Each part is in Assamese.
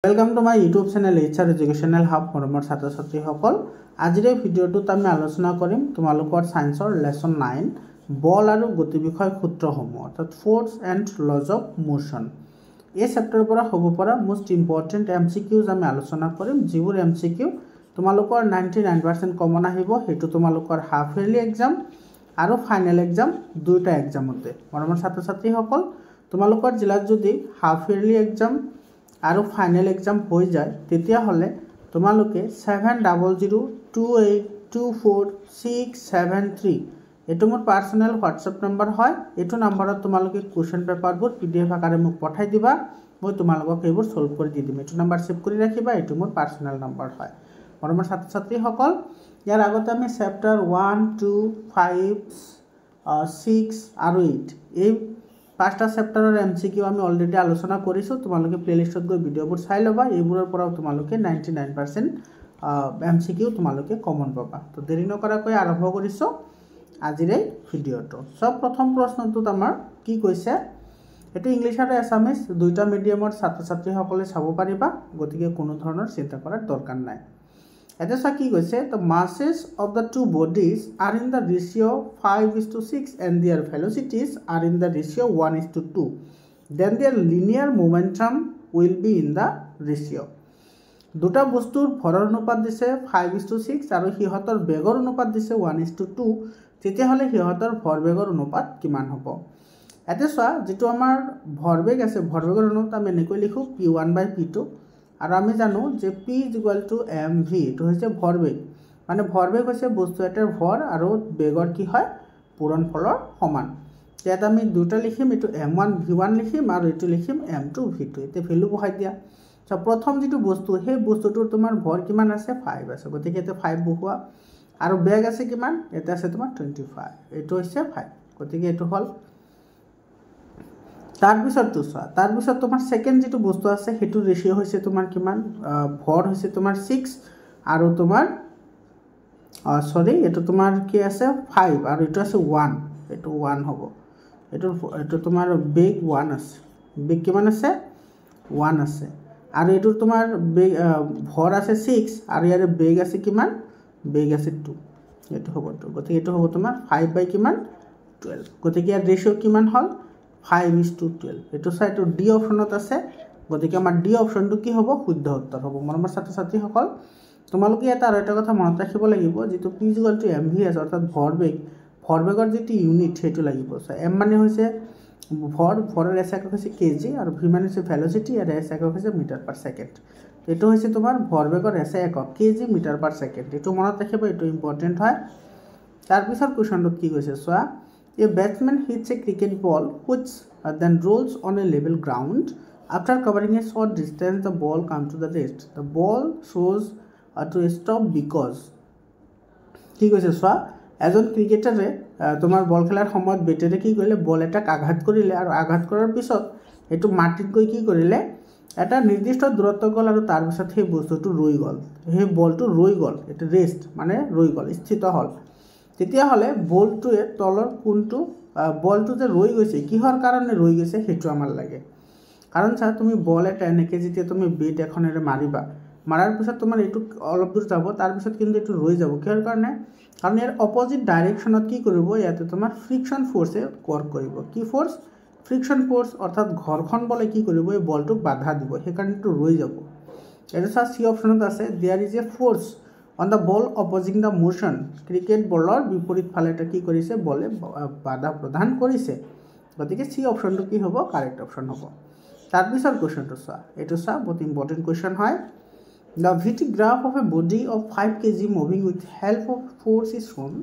Welcome to my YouTube channel HR educational hub मरমৰ ছাত্ৰ ছাত্ৰীসকল আজিৰ এই ভিডিঅ'টোত আমি আলোচনা কৰিম তোমালোকৰ সায়েন্সৰ লেসন 9 বল আৰু গতি বিষয় সূত্ৰসমূহ অৰ্থাৎ force and laws of motion এই চেপ্টাৰৰ পৰা হ'ব পৰা মোস্ট ইম্পৰ্টেন্ট MCQs আমি আলোচনা কৰিম যিবোৰ MCQ তোমালোকৰ 99% কমন আহিব হেতু তোমালোকৰ হাফ ইয়াৰলি এক্সাম আৰু ফাইনেল এক্সাম দুটা এক্সামতে মৰমৰ ছাত্ৰ ছাত্ৰীসকল তোমালোকৰ জিলাত যদি হাফ ইয়াৰলি এক্সাম আৰু ফাইনেল এক্সাম হৈ যায় তেতিয়া হলে তোমালোকে 7002824673 এটো মোৰ পাৰ্সোনাল WhatsApp নম্বৰ হয় এটো নম্বৰত তোমালোকে কোৱেশ্চন পেপাৰবোৰ PDF আকাৰে মোক পঠাই দিবা মই তোমালোকক এইবোৰ সলভ কৰি দি দিম এটো নম্বৰ সেভ কৰি ৰাখিবা এটো মোৰ পাৰ্সোনাল নম্বৰ হয় মৰমৰ ছাত্ৰ ছাত্ৰীসকল ইয়াৰ আগতে আমি চেপ্টাৰ 1 2 5 6 আৰু 8 এই পাঁচটা চেপ্টাৰৰ MCQ আমি অলৰেডি আলোচনা কৰিছো তোমালোকে প্লেলিষ্টত গৈ ভিডিঅবোৰ চাই লবা এইবোৰৰ পৰাও তোমালোকে 99% MCQ তোমালোকে কমন পাবা তো দেৰি নকৰাকৈ আৰম্ভ কৰিছো আজিৰ এই ভিডিঅটো সব প্ৰথম প্ৰশ্নটো আমাৰ কি কৈছে এটো ইংলিশ আৰু আছামিজ দুইটা মিডিয়ামৰ ছাত্ৰ ছাত্ৰীসকলে চাব পাৰিবা গতিকে কোনো ধৰণৰ চিন্তা কৰাৰ দৰকাৰ নাই এটা কি কৈছে the masses of the two bodies are in the ratio 5:6 and their velocities are in the ratio 1:2 then their linear momentum will be in the ratio দুটা বস্তুৰ ভৰৰ অনুপাত দিছে 5:6 আৰু হিহতৰ বেগৰ অনুপাত দিছে 1:2 তেতিয়া হলে হিহতৰ ভৰবেগৰ অনুপাত কিমান হ'ব এটা যেটো আমাৰ ভৰবেগ আছে ভৰবেগৰ অনুপাত আমি এনেকৈ লিখো p1/p2 আৰু আমি জানো যে p = mv এটো হৈছে ভৰবেগ মানে ভৰবেগ হৈছে বস্তু এটাৰ ভৰ আৰু বেগৰ কি হয় পূৰণ ফলৰ সমান ইয়াত আমি দুটা লিখিম এটো m1 v1 লিখিম আৰু এটো লিখিম m2 v2 এতে ভ্যালু বহাই দিয়া সো প্ৰথম যেটো বস্তু হে বস্তুটোৰ তোমাৰ ভৰ কিমান আছে 5 আছে গতিকে এতে 5 বহোৱা আৰু বেগ আছে কিমান এটা আছে তোমাৰ 25 এটো হৈছে 5 গতিকে এটো হল তার পিছত তোমার সেকেন্ড যেটো বস্তু আছে হেতু রেশিও হইছে তোমার কিমান ভর হইছে তোমার 6 আৰু তোমাৰ সৰি এটো তোমাৰ কি আছে 5 আৰু এটো আছে 1 এটো 1 হ'ব এটো তোমাৰ বেগ 1 আছে বেগ কিমান আছে 1 আছে আৰু এটো তোমাৰ ভৰ আছে 6 আৰু ইয়াৰ বেগ আছে কিমান বেগ আছে 2 এটো হ'ব গতিকে এটো হ'ব তোমাৰ 5 বাই কিমান 12 গতিকে ইয়াৰ রেশিও কিমান হল 5:12 এটো সাইটো ডি অপশনত আছে গতিকে আমাৰ ডি অপশনটো কি হ'ব শুদ্ধ উত্তৰ হ'ব মৰমৰ ছাত্ৰ ছাত্ৰীসকল তোমালোকে এটা আৰু এটা কথা মনত ৰাখিব লাগিব যেটো p = mv আছে অৰ্থাৎ ভৰবেগৰ যেটো ইউনিট হেতু লাগিব m মানে হৈছে ভৰৰ এস একক হৈছে কেজি আৰু v মানে হৈছে ভেলোসিটি আৰু এস একক হৈছে মিটাৰ পাৰ সেকেন্ড এটো হৈছে তোমাৰ ভৰবেগৰ এস একক কেজি মিটাৰ পাৰ সেকেন্ড এটো মনত ৰাখিব এটো ইম্পৰ্টেন্ট হয় তাৰ পিছত কোৱেশ্চনটো কি কৈছে সোৱা A batsman hits a cricket ball which then rolls on a level ground. After covering a short distance, the ball comes to the rest. The ball shows to stop because. ঠিক আছে সোৱা এজন ক্ৰিকেটাৰে তোমাৰ বল খেলাৰ সময়ত বেটেৰে কি কৰিলে বল এটা আঘাত কৰিলে আৰু আঘাত কৰাৰ পিছত এটো মাটিত গৈ কি কৰিলে এটা নিৰ্দিষ্ট দূৰত্ব গল আৰু তাৰ পিছত সেই বস্তুটো ৰৈ গল সেই বলটো ৰৈ গল এটা ৰেষ্ট মানে ৰৈ গল স্থিত হল তেতিয়া হলে বলটোৱে তলৰ কোনটো বলটো যে ৰৈ গৈছে কিহৰ কাৰণে ৰৈ গৈছে হেতু আমাৰ লাগে কাৰণ চা তুমি বল এটা এনেকে যেতিয়া তুমি বেট এখনেৰে মাৰিবা মাৰাৰ পিছত তোমাৰ এটো অলপ দূৰ যাব তাৰ পিছত কিন্তু এটো ৰৈ যাব কিহৰ কাৰণে কাৰণ ইয়াৰ অপোজিট ডাইৰেকশনত কি কৰিব ইয়াতে তোমাৰ ফ্ৰিকশন ফোৰ্সে ওয়াৰ্ক কৰিব কি ফোৰ্স ফ্ৰিকশন ফোৰ্স অৰ্থাৎ ঘৰ্ষণ বলে কি কৰিব এই বলটো বাধা দিব সেই কাৰণে এটো ৰৈ যাব এটা চা সি অপশনত আছে there is a force on the ball opposing the motion cricket bowler বিপৰীত ফালে এটা কি কৰিছে বলে বাধা প্ৰদান কৰিছে গতিকে সি অপশনটো কি হ'ব কাৰেক্ট অপশন হ'ব তাৰ পিছৰ কোৱেশ্চনটো চোৱা এটো চা বহুত ইম্পৰ্টেন্ট কোৱেশ্চন হয় the VT graph of a body of 5 kg moving with help of force is shown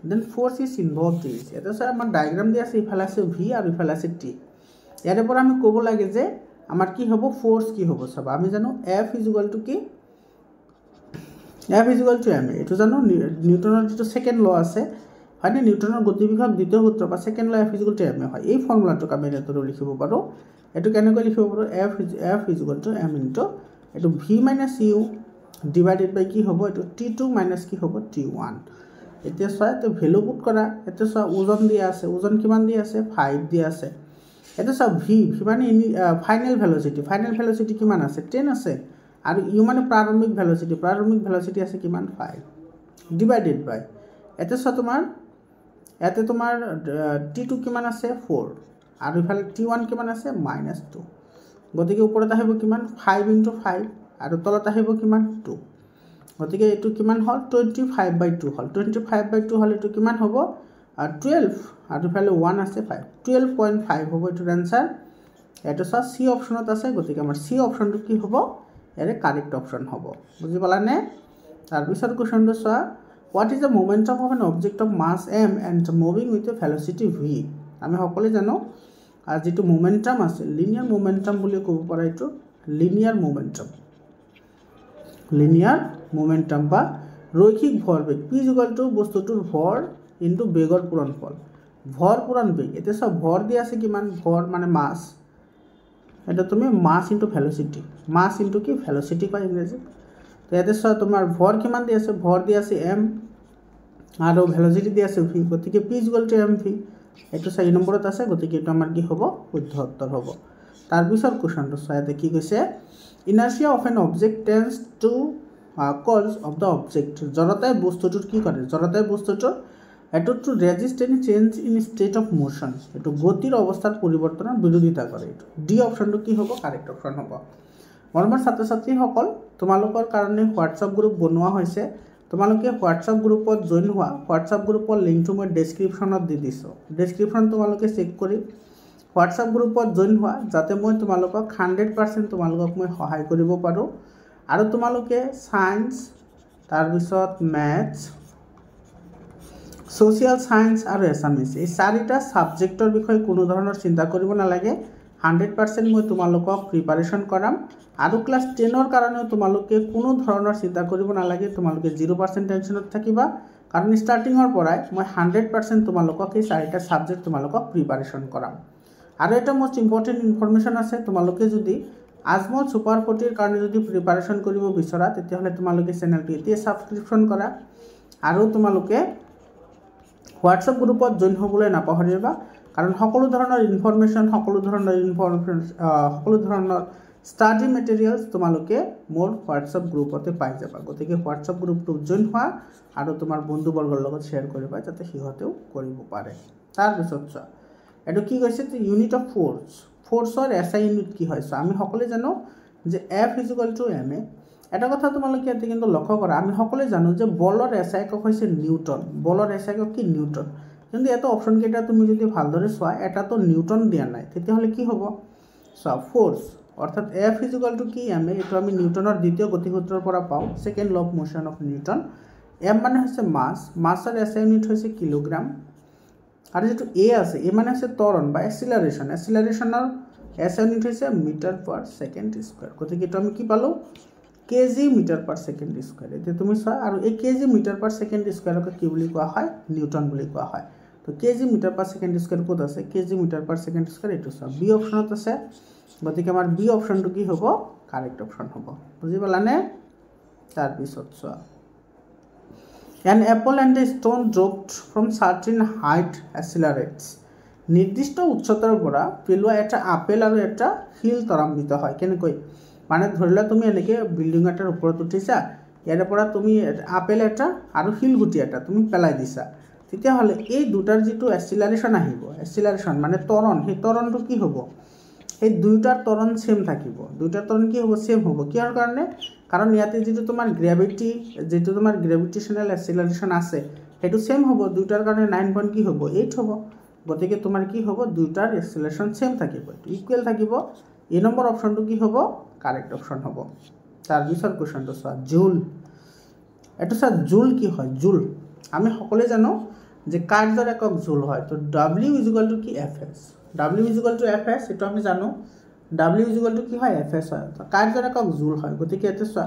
then force is involved is এটা চা আমাৰ ডায়াগ্ৰাম দি আছে ইফালে আছে v আৰু ইফালে আছে t ইয়াৰ পৰা আমি ক'ব লাগে যে আমাৰ কি হ'ব ফোর্স কি হ'ব চাবা আমি জানো F = কি F = ma এটো জানো নিউটনৰ যেটো সেকেন্ড ল আছে হয়নে নিউটনৰ গতিবিভাগ দ্বিতীয় সূত্ৰ বা সেকেন্ড ল F = ma হয় এই ফৰ্মুলাটো আমি এটো লিখিব পাৰো এটো কেনেকৈ লিখিব পাৰো F = m এটো v - u ডিভাইডেড বাই কি হ'ব এটো t2 - কি হ'ব t1 এতিয়া চোৱা এটো ভ্যালু পুট কৰা এটো চোৱা ওজন দিয়া আছে ওজন কিমান দিয়া আছে 5 দিয়া আছে এটা চোৱা ভি মানে ফাইনেল ভেল'চিটি কিমান আছে 10 আছে আৰু ইউ মানে প্ৰাৰম্ভিক ভেল'চিটি আছে কিমান 5 ডিভাইডেড বাই এটা চোৱা ইয়াতে তোমাৰ T2 কিমান আছে 4 আৰু ইফালে T1 কিমান আছে -2 গতিকে ওপৰত আহিব কিমান 5 × 5 আৰু তলত আহিব কিমান 2 গতিকে এইটো কিমান হ'ল 25/2 হ'ল 25/2 হ'লে এইটো কিমান হ'ব 12 আৰু ইফালে 1 আছে 5 12.5 হ'ব এইটোৰ এনসাৰ এইটো চোৱা সি অপশ্যনত আছে গতিকে আমাৰ সি অপশ্যনটো কি হ'ব ইয়াৰে কাৰেক্ট অপশ্যন হ'ব বুজি পালানে তাৰপিছত কোৱেশ্চনটো চোৱা what is the momentum of an object of mass m and moving with a velocity v আমি সকলোৱে জানো আৰু যেটো মোমেন্টাম আছে লিনিয়াৰ মোমেন্টাম বুলি ক'ব পাৰা এইটো লিনিয়াৰ মোমেন্টাম বা ৰৈখিক ভৰবেগ p বস্তুটোৰ ভৰ ইনটু বেগৰ পূৰণফল ভৰ পূৰণ বেগ এটা সব ভৰ দি আছে কিমান ভৰ মানে মাস এটা তুমি mass into velocity mass into কি ভেলোসিটি কয় ইংরেজি তো ইয়াতে সব তোমাৰ ভৰ কিমান দি আছে ভৰ দি আছে m আৰু ভেলোসিটি দি আছে v গতিকে p mv এটো 4 নম্বৰত আছে গতিকে এটো আমাৰ কি হ'ব শুদ্ধ উত্তৰ হ'ব তাৰ পিছৰ কোৱেশ্চনটো চাইতে কি কৈছে inertia of an object tends to cause of the object জড়তাই বস্তুটোৰ কি কৰে জড়তাই বস্তুটোৰ এটো to resist any change in state of motion এটো গতিৰ অৱস্থাৰ পৰিৱৰ্তনৰ বিৰোধিতা কৰে এটো ডি অপচনটো কি হ'ব কাৰেক্ট অপচন হ'ব মৰমৰ ছাত্ৰ ছাত্ৰীসকল তোমালোকৰ কাৰণে হোৱাটসঅ্যাপ গ্ৰুপ বনোৱা হৈছে তোমালোকে হোৱাটসঅ্যাপ গ্ৰুপত জয়েন হোৱা হোৱাটসঅ্যাপ গ্ৰুপৰ লিংকটো মই ডেসক্ৰিপচনত দি দিছো ডেসক্ৰিপচন তোমালোকে চেক কৰি হোৱাটসঅ্যাপ গ্ৰুপত জয়েন হোৱা যাতে মই তোমালোকক 100% তোমালোকক মই সহায় কৰিব পাৰো আৰু তোমালোকে সায়েন্স তাৰ পিছত ম্যাথছ সোশিয়াল সায়েন্স আৰু এছামিছ এই চাৰিটা সাবজেক্টৰ বিষয়ে কোনো ধৰণৰ চিন্তা কৰিব নালাগে 100% মই তোমালোকক প্ৰিপাৰেচন কৰাম আৰু ক্লাস 10 ৰ কাৰণে তোমালোকে কোনো ধৰণৰ চিন্তা কৰিব নালাগে তোমালোকে 0% টেনচনত থাকিবা কাৰণ ষ্টাৰ্টিংৰ পৰাই মই 100% তোমালোকক এই চাৰিটা সাবজেক্ট তোমালোকক প্ৰিপাৰেচন কৰাম আৰু এটা মোস্ট ইম্পৰ্টেন্ট ইনফৰমেশন আছে তোমালোকে যদি আজমল সুপাৰ 40 ৰ কাৰণে যদি প্ৰিপাৰেচন কৰিব বিচৰা তেতিয়াহলে তোমালোকে চেনেলটো এতিয়া সাবস্ক্ৰিপচন কৰা আৰু তোমালোকে হোৱাটসঅ্যাপ গ্ৰুপত জয়েন হ'বলৈ নাপাহৰিবা কাৰণ সকলো ধৰণৰ ইনফৰমেশন সকলো ধৰণৰ স্টাডি মেটেৰিয়েলছ তোমালোকে মোৰ হোৱাটসঅ্যাপ গ্ৰুপতে পাই যাবা গতিকে হোৱাটসঅ্যাপ গ্ৰুপটো জয়েন হোৱা আৰু তোমাৰ বন্ধু বৰ্গৰ লগত শেয়াৰ কৰিবা যাতে সিহঁতেও কৰিব পাৰে তাৰ পিছত চোৱা এটো কি কৈছে যে ইউনিট অফ ফোৰ্সৰ এসআই ইউনিট কি হয় আমি সকলোৱে জানো যে F ma এটা কথা তোমালোকে ইয়াতে কিন্তু লক্ষ্য কৰা আমি সকলোৱে জানো যে বলৰ এসআই কক হৈছে নিউটন বলৰ এসআই কক কি নিউটন কিন্তু এটা অপচন কেইটা তুমি যদি ভালদৰে চোৱা এটা তো নিউটন দিয়া নাই তেতিয়াহলে কি হ'ব সো ফোর্স অর্থাৎ F কি ma এটো আমি নিউটনৰ দ্বিতীয় গতিসূত্ৰৰ পৰা পাও second law of motion of Newton m মানে হৈছে মাছৰ এসআই ইউনিট হৈছে কিলোগ্ৰাম আৰু যেটো a আছে a মানে হৈছে ত্বৰণ বা এক্সিলাৰেশনৰ এসআই ইউনিট হৈছে মিটাৰ পাৰ সেকেন্ড স্কয়াৰ গতিকে এটো আমি কি পালো KG metre per second square এতে তুমি চোৱা আৰু এই কেজি মিটাৰ পাৰ সেকেন্ড স্কয়াৰক কি বুলি কোৱা হয় নিউটন বুলি কোৱা হয় তো KG metre per second square ক'ত আছে KG metre per second square এটো চোৱা বি অপচনত আছে গতিকে আমাৰ বি অপচনটো কি হ'ব কাৰেক্ট অপচন হ'ব বুজি পালানে তাৰ পিছত চোৱা an apple and a stone dropped from certain height accelerates নিৰ্দিষ্ট উচ্চতাৰ পৰা পেলোৱা এটা আপেল আৰু এটা শিল ত্বৰান্বিত হয় কেনেকৈ মানে ধৰিলা তুমি এনেকে বিল্ডিং এটাৰ ওপৰত উঠিছা ইয়াৰ পৰা তুমি আপেল এটা আৰু শিল গুটি এটা তুমি পেলাই দিছা তেতিয়া হলে এই দুটাৰ যেটো এক্সিলাৰেশন আহিব এক্সিলাৰেশন মানে ত্বৰণ সেই ত্বৰণটো কি হ'ব এই দুইটাৰ ত্বৰণ সেম থাকিব দুইটাৰ ত্বৰণ কি হ'ব সেম হ'ব কিহৰ কাৰণে কাৰণ ইয়াতে যেটো তোমাৰ গ্ৰেভিটেশনাল এক্সিলাৰেশন আছে হেতু সেম হ'ব দুইটাৰ কাৰণে 9 পইণ্ট কি হ'ব 8 হ'ব গতিকে তোমাৰ কি হ'ব দুইটাৰ এক্সিলাৰেশন সেম থাকিব ইকুৱেল থাকিব এই নম্বৰ অপচনটো কি হ'ব কাৰেক্ট অপশন হ'ব তাৰ পিছৰ কোৱেশ্চনটো চোৱা জুল এটো চোৱা জুল কি হয় জুল আমি সকলোৱে জানো যে কাৰ্যৰ একক জুল হয় তো w কি fs w fs এটো আমি জানো w কি হয় fs হয় তো কাৰ্যৰ একক জুল হয় গতিকে এটো চোৱা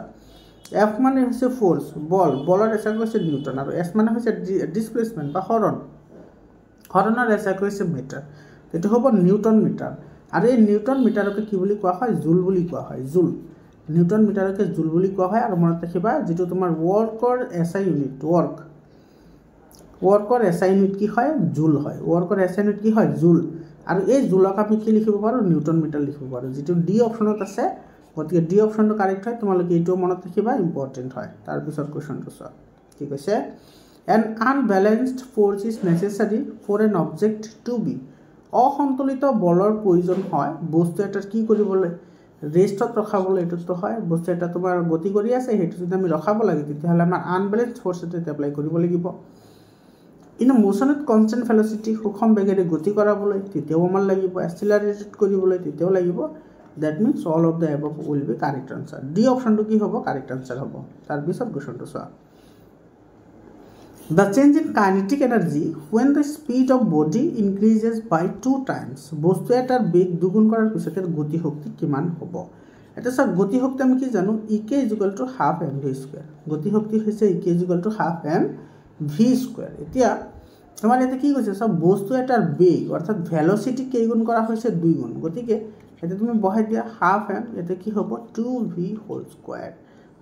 f মানে হৈছে ফোৰ্স বলৰ এসআই হৈছে নিউটন আৰু s মানে হৈছে ডিসপ্লেসমেন্ট বা হৰণৰ এসআই হৈছে মিটাৰ এটো হ'ব নিউটন মিটাৰ আৰু এই নিউটন মিটাৰকে কি বুলি কোৱা হয় জুল বুলি কোৱা হয় জুল নিউটন মিটাৰকে জুল বুলি কোৱা হয় আৰু মনত ৰাখিবা যেটো তোমাৰ ওয়াৰ্কৰ এসআই ইউনিট ওয়াৰ্কৰ এসআই ইউনিট কি হয় জুল হয় ওয়াৰ্কৰ এসআই ইউনিট কি হয় জুল আৰু এই জুলক আমি কি লিখিব পাৰোঁ নিউটন মিটাৰ লিখিব পাৰোঁ যিটো ডি অপশ্যনত আছে গতিকে ডি অপশ্যনটো কাৰেক্ট হয় তোমালোকে এইটো মনত ৰাখিবা ইম্পৰ্টেণ্ট হয় তাৰপিছত কুৱেশ্যনটো চোৱা কি কৈছে an unbalanced force is necessary for an object to be অসন্তুলিত বলৰ প্ৰয়োজন হয় বস্তু এটাৰ কি কৰিবলৈ ৰেষ্টত ৰখাবলৈ এইটোতো হয় বস্তু এটা তোমাৰ গতি কৰি আছে সেইটো যদি আমি ৰখাব লাগে তেতিয়াহ'লে আমাৰ আনবেলেঞ্চ ফ'ৰ্চ এটা এপ্লাই কৰিব লাগিব in motion with constant velocity সুষম বেগেৰে গতি কৰাবলৈ তেতিয়াও আমাৰ লাগিব এক্সিলাৰেটেড কৰিবলৈ তেতিয়াও লাগিব that means all of the above will be correct answer D অপশ্যনটো কি হ'ব কাৰেক্ট আনচাৰ হ'ব তাৰপিছত কুৱেশ্যনটো চোৱা The change in kinetic energy when the speed of body increases by 2 times বস্তু এটাৰ বেগ দুগুণ কৰাৰ পিছত এর গতি শক্তি কিমান হ'ব এটা সব গতি শক্তি আমি কি জানো ek = হাফ mv স্কয়ার গতি শক্তি হৈছে ek = হাফ mv স্কয়ার এতিয়া তোমাৰ এটা কি কৈছে সব বস্তু এটাৰ বেগ অৰ্থাৎ ভেলোসিটি কেইগুণ কৰা হৈছে 2 গুণ গতিকে এটা তুমি বহাই দিয়া হাফ m এটা কি হ'ব 2v হোল স্কয়ার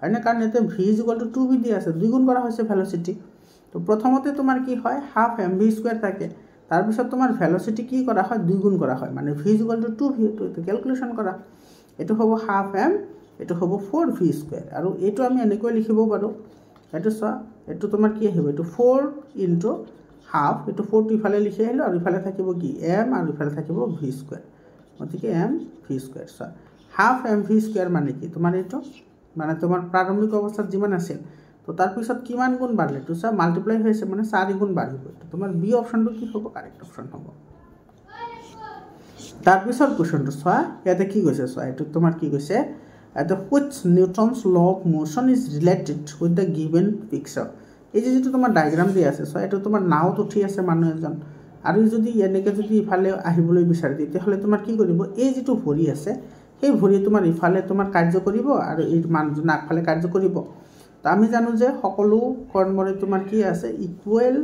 হয়নে কাৰণ এতে v = 2v দিয়া আছে 2 গুণ কৰা হৈছে ভেলোসিটি তো প্ৰথমতে তোমাৰ কি হয় হাফ mv স্কয়াৰ থাকে তাৰপিছত তোমাৰ ভেলোসিটি কি কৰা হয় 2 গুণ কৰা হয় মানে v = 2v তো এটা ক্যালকুলেশন কৰা এটো হ'ব হাফ m এটো হ'ব 4v স্কয়াৰ আৰু এটো আমি এনেকৈ লিখিব পাৰো এটো চোৱা এটো তোমাৰ কি আহিব এটো 4 ইনটু হাফ এটো 4 টো ইফালে লিখি আহিলো আৰু ইফালে থাকিব কি m আৰু ইফালে থাকিব v স্কয়াৰ গতিকে m v স্কয়াৰ চোৱা হাফ mv স্কয়াৰ মানে কি তোমাৰ এটো মানে তোমাৰ প্ৰাৰম্ভিক অৱস্থাত যিমান আছিল তো তার পিছত কিমান গুণ বাঢ়লে তো সব মাল্টিপ্লাই হৈছে মানে 4 গুণ বাঢ়িব তো তোমাৰ বি অপশনটো কি হ'ব কাৰেক্ট অপশন হ'ব তাৰ পিছত কোৱেশ্যনটো চোৱা ইয়াতে কি কৈছে চোৱা এটো তোমাৰ কি কৈছে at which Newton's law of motion is related with the given picture এই যে যেটো তোমাৰ ডায়াগ্ৰাম দি আছে চোৱা এটো তোমাৰ নাওত উঠি আছে মানুহ এজন আৰু যদি এনেকে যদি ইফালে আহিবলৈ বিচাৰে তেতিয়াহলে তোমাৰ কি কৰিব এই যেটো ভৰি আছে সেই ভৰি তোমাৰ ইফালে তোমাৰ কাৰ্য কৰিব আৰু এই মানুহজন আগফালে কাৰ্য কৰিব আমি জানো যে সকলো কৰ্মৰে তোমাৰ কি আছে ইকুৱেল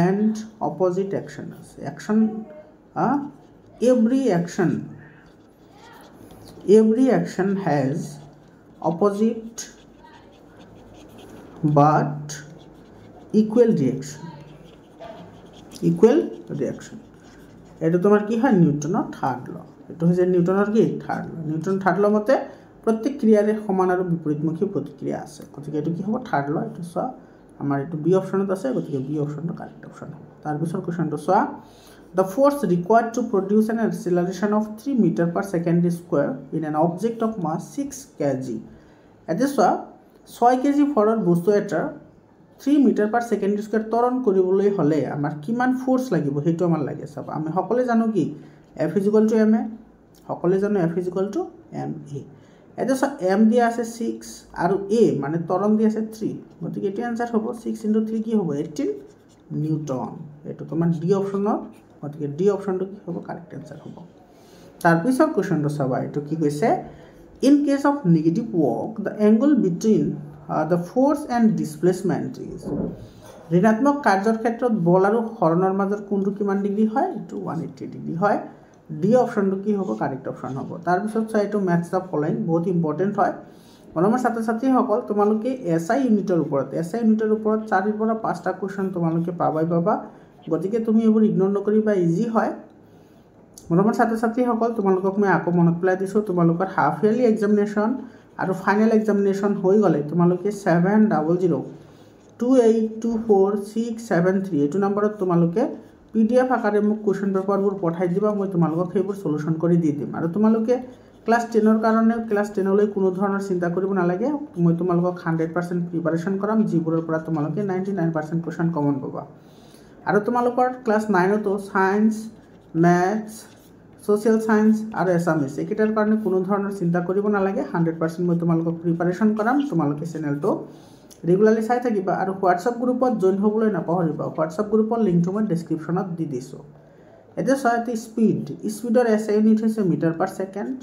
এন্ড অপোজিট অ্যাকশন আছে action every action has opposite but equal reaction এটা তোমার কি হয় নিউটনৰ থাৰ্ড ল এটা হচ্ছে নিউটনৰ কি থাৰ্ড ল নিউটন থাৰ্ড ল মতে প্ৰত্যেক ক্ৰিয়াৰে সমান আৰু বিপৰীতমুখী প্ৰতিক্ৰিয়া আছে গতিকে এটো কি হ'ব থাৰ্ড ল এটো চোৱা আমাৰ এটো বি অপশনত আছে গতিকে বি অপশনটো কাৰেক্ট অপশন হ'ব তাৰ পিছৰ কোৱেশ্যনটো চোৱা the force required to produce an acceleration of 3 meter per second square in an object of mass 6 kg এতে চোৱা 6 kg ভৰৰ বস্তু এটা 3 মিটাৰ per second square ত্বৰণ কৰিবলৈ হলে আমাৰ কিমান ফোৰ্স লাগিব হেতু আমাৰ লাগে সব আমি সকলে জানো কি F = ma সকলে জানো F = ma এটা সব m দিয়া আছে 6 আৰু a মানে ত্বৰণ দিয়া আছে 3 গতিকে এটো आंसर হ'ব 6 * 3 কি হ'ব 18 নিউটন এটো তোমাৰ ডি অপশনৰ গতিকে ডি অপশনটো কি হ'ব কাৰেক্ট आंसर হ'ব তাৰ পিছত কোৱেশ্যনটো চাবা এটো কি কৈছে in case of negative work the angle between the force and displacement is ঋণাত্মক কাৰ্যৰ ক্ষেত্ৰত বল আৰু হৰণৰ মাজৰ কোণটো কিমান ডিগ্ৰী হয় এটো 180 ডিগ্ৰী হয় ডি অপশনটো কি হ'ব কাৰেক্ট অপশন হ'ব তাৰ পিছত চাই এটো ম্যাথছ দা ফলোইং বহুত ইম্পৰ্টেন্ট হয় মনৰ ছাত্ৰ ছাত্ৰী সকল তোমালোকে এসআই ইউনিটৰ ওপৰত 4 পৰা 5টা কোৱেশ্যন তোমালোকে পাবা গতিকে তুমি এবোৰ ইগনোৰ নকৰিবা ইজি হয় মনৰ ছাত্ৰ ছাত্ৰী সকল তোমালোকক মই আকৌ মনত পেলাই দিছো তোমালোকৰ হাফ ইয়াৰলি এক্সামিনেশ্যন আৰু ফাইনেল এক্সামিনেশ্যন হৈ গলে তোমালোকে 7002824673 এটো নম্বৰত তোমালোকে PDF আকাৰে মোক কোৱেশ্যন পেপাৰবোৰ পঠাই দিবা মই তোমালোকক সেইবোৰ সলিউশন কৰি দি দিম আৰু তোমালোকে ক্লাস 10 ৰ কাৰণে ক্লাস 10 লৈ কোনো ধৰণৰ চিন্তা কৰিব নালাগে মই তোমালোকক 100% প্ৰিপাৰেচন কৰাম যিবোৰৰ পৰা তোমালোকে 99% কোৱেশ্যন কমন পাবা আৰু তোমালোকৰ ক্লাস 9 তো সায়েন্স ম্যাথছ সোশ্যাল সায়েন্স আৰু এছামিছ একেটাৰ কাৰণে কোনো ধৰণৰ চিন্তা কৰিব নালাগে 100% মই তোমালোকক প্ৰিপাৰেচন কৰাম তোমালোকে চেনেলটো ৰেগুলাৰলি চাই থাকিবা আৰু WhatsApp গ্ৰুপত জয়েন হ'বলৈ নাপাহৰিবা WhatsApp গ্ৰুপৰ লিংকটো মই ডেসক্ৰিপচনত দি দিছো এটা সাথে স্পিডৰ এসআই ইউনিট হৈছে মিটাৰ পাৰ সেকেন্ড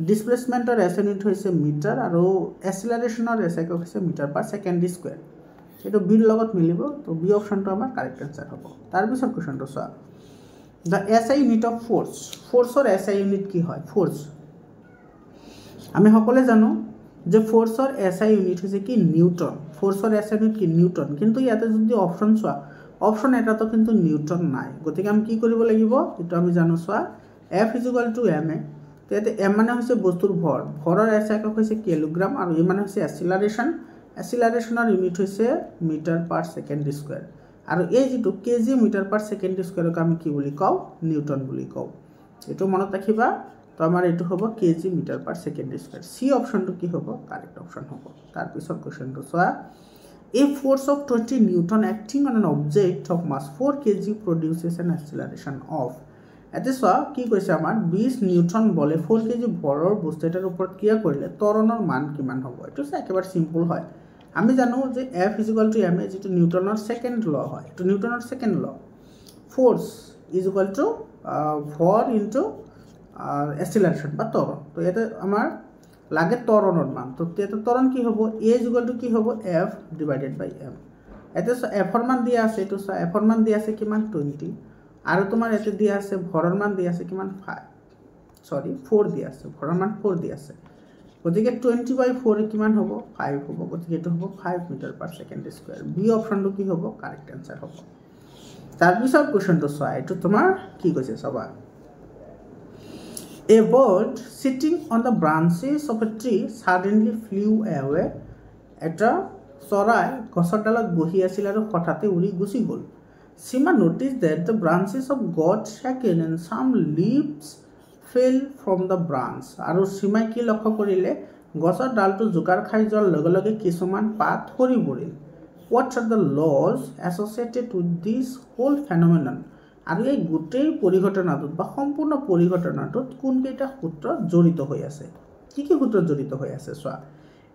ডিসপ্লেসমেন্টৰ এসআই ইউনিট হৈছে মিটাৰ আৰু এক্সেলাৰেশনৰ এসআই হৈছে মিটাৰ পাৰ সেকেন্ড স্কয়াৰ এটো বিৰ লগত মিলিব তো বি অপশনটো আমাৰ কাৰেক্ট आंसर হ'ব তাৰ পিছৰ কোৱেশ্যনটো চোৱা the SI unit of forceৰ SI unit কি হয় ফোৰ্স আমি সকলে জানো যে ফোৰ্সৰ SI unit হৈছে কি নিউটন ফোৰ্সৰ SI unit কি নিউটন কিন্তু ইয়াতে যদি অপশন চোৱা অপশ্যন এটাতো কিন্তু নিউটন নাই গতিকে আমি কি কৰিব লাগিব এইটো আমি জানো চোৱা F = ma তো ইয়াতে m মানে হৈছে বস্তুৰ ভৰ ভৰৰ এছ একক হৈছে কিলোগ্ৰাম আৰু e মানে হৈছে এক্সিলাৰেশ্যনৰ ইউনিট হৈছে মিটাৰ/সেকেন্ড স্কয়াৰ আৰু এই যেটো কেজি মিটাৰ/সেকেন্ড স্কয়াৰক আমি কি বুলি কওঁ নিউটন বুলি কওঁ এটো মনত ৰাখিবা তো আমাৰ এটো হ'ব কেজি মিটাৰ/সেকেন্ড স্কয়াৰ সি অপশ্যনটো কি হ'ব কাৰেক্ট অপশ্যন হ'ব তাৰ পিছৰ কোৱেশ্চনটো চোৱা A force of 20 Newton acting on an object of mass 4 kg produces an acceleration of এতে চোৱা কি কৈছে আমাৰ 20 নিউটন বলে 4 কেজি ভৰৰ বস্তু এটাৰ ওপৰত ক্ৰিয়া কৰিলে ত্বৰণৰ মান কিমান হ'ব এটো একেবাৰে সিম্পল হয় আমি জানো যে F = ma যেটো নিউটনৰ সেকেন্ড ল হয় তো নিউটনৰ সেকেন্ড ল ফোৰ্স ভৰ ইনটু অ্যাক্সিলাৰেশন বা ত্বৰণ তো এটা আমাৰ লাগে ত্বৰণৰ মান তো এটা ত্বৰণ কি হ'ব a = কি হ'ব F / m এটা F ৰ মান দিয়া আছে এটো F ৰ মান দিয়া আছে কিমান 20 আৰু তোমাৰ এতে দিয়া আছে ভৰৰ মান দিয়া আছে কিমান 4 দিয়া আছে ভৰৰ মান 4 দিয়া আছে গতিকে 20/4 কিমান হ'ব 5 হ'ব গতিকে এটো হ'ব 5 মিটাৰ/সেকেন্ড স্কয়াৰ বি অপশ্যনটো কি হ'ব কাৰেক্ট आंसर হ'ব তাৰ পিছৰ কোৱেশ্চনটো চোৱা এটো তোমাৰ কি কৈছে চাবা A bird sitting on the branches of a tree suddenly flew away. এটা চৰাই গছৰ ডালত বহি আছিল আৰু হঠাতে উৰি গুচি গ'ল Sima noticed that the branches of got shaken and some leaves fell from the branch. আৰু সীমাই কি লক্ষ্য কৰিলে গছৰ ডালটো জোকাৰ খাই যোৱাৰ লগে লগে কিছুমান পাত সৰি পৰিল What are the laws associated with this whole phenomenon? আৰু এই গোটেই পৰিঘটনাটোত বা সম্পূৰ্ণ পৰিঘটনাটোত কোন কেইটা সূত্ৰ জড়িত হৈ আছে কি কি সূত্ৰ জড়িত হৈ আছে চোৱা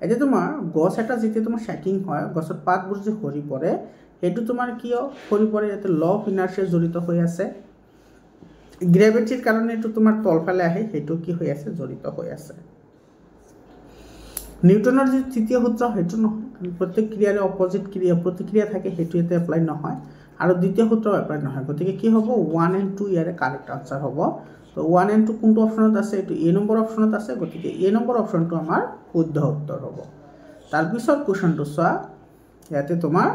এতিয়া তোমাৰ গছ এটা যেতিয়া তোমাৰ শেকিং হয় গছৰ পাতবোৰ যে সৰি পৰে হেতু তোমাৰ কিয় সৰি পৰে এতে ল অফ ইনাৰ্চিয়া জড়িত হৈ আছে গ্ৰেভিটিৰ কাৰণে এটো তোমাৰ তলফালে আহে হেতু কি হৈ আছে জড়িত হৈ আছে নিউটনৰ যে তৃতীয় সূত্ৰ হেতু নহয় প্ৰত্যেক ক্ৰিয়াৰে অপোজিট ক্ৰিয়া প্ৰতিক্ৰিয়া থাকে হেতু এতে এপ্লাই নহয় আৰু দ্বিতীয় সূত্ৰ এপ্লাই নহয় গতিকে কি হ'ব 1 and 2 ইয়াৰে কারেক্ট आंसर হ'ব তো 1 and 2 কোনটো অপচনত আছে এটো এ নম্বৰ অপচনত আছে গতিকে এ নম্বৰ অপচনটো আমাৰ শুদ্ধ উত্তৰ হ'ব তাৰ পিছৰ কোৱেশ্চনটো চোৱা ইয়াতে তোমাৰ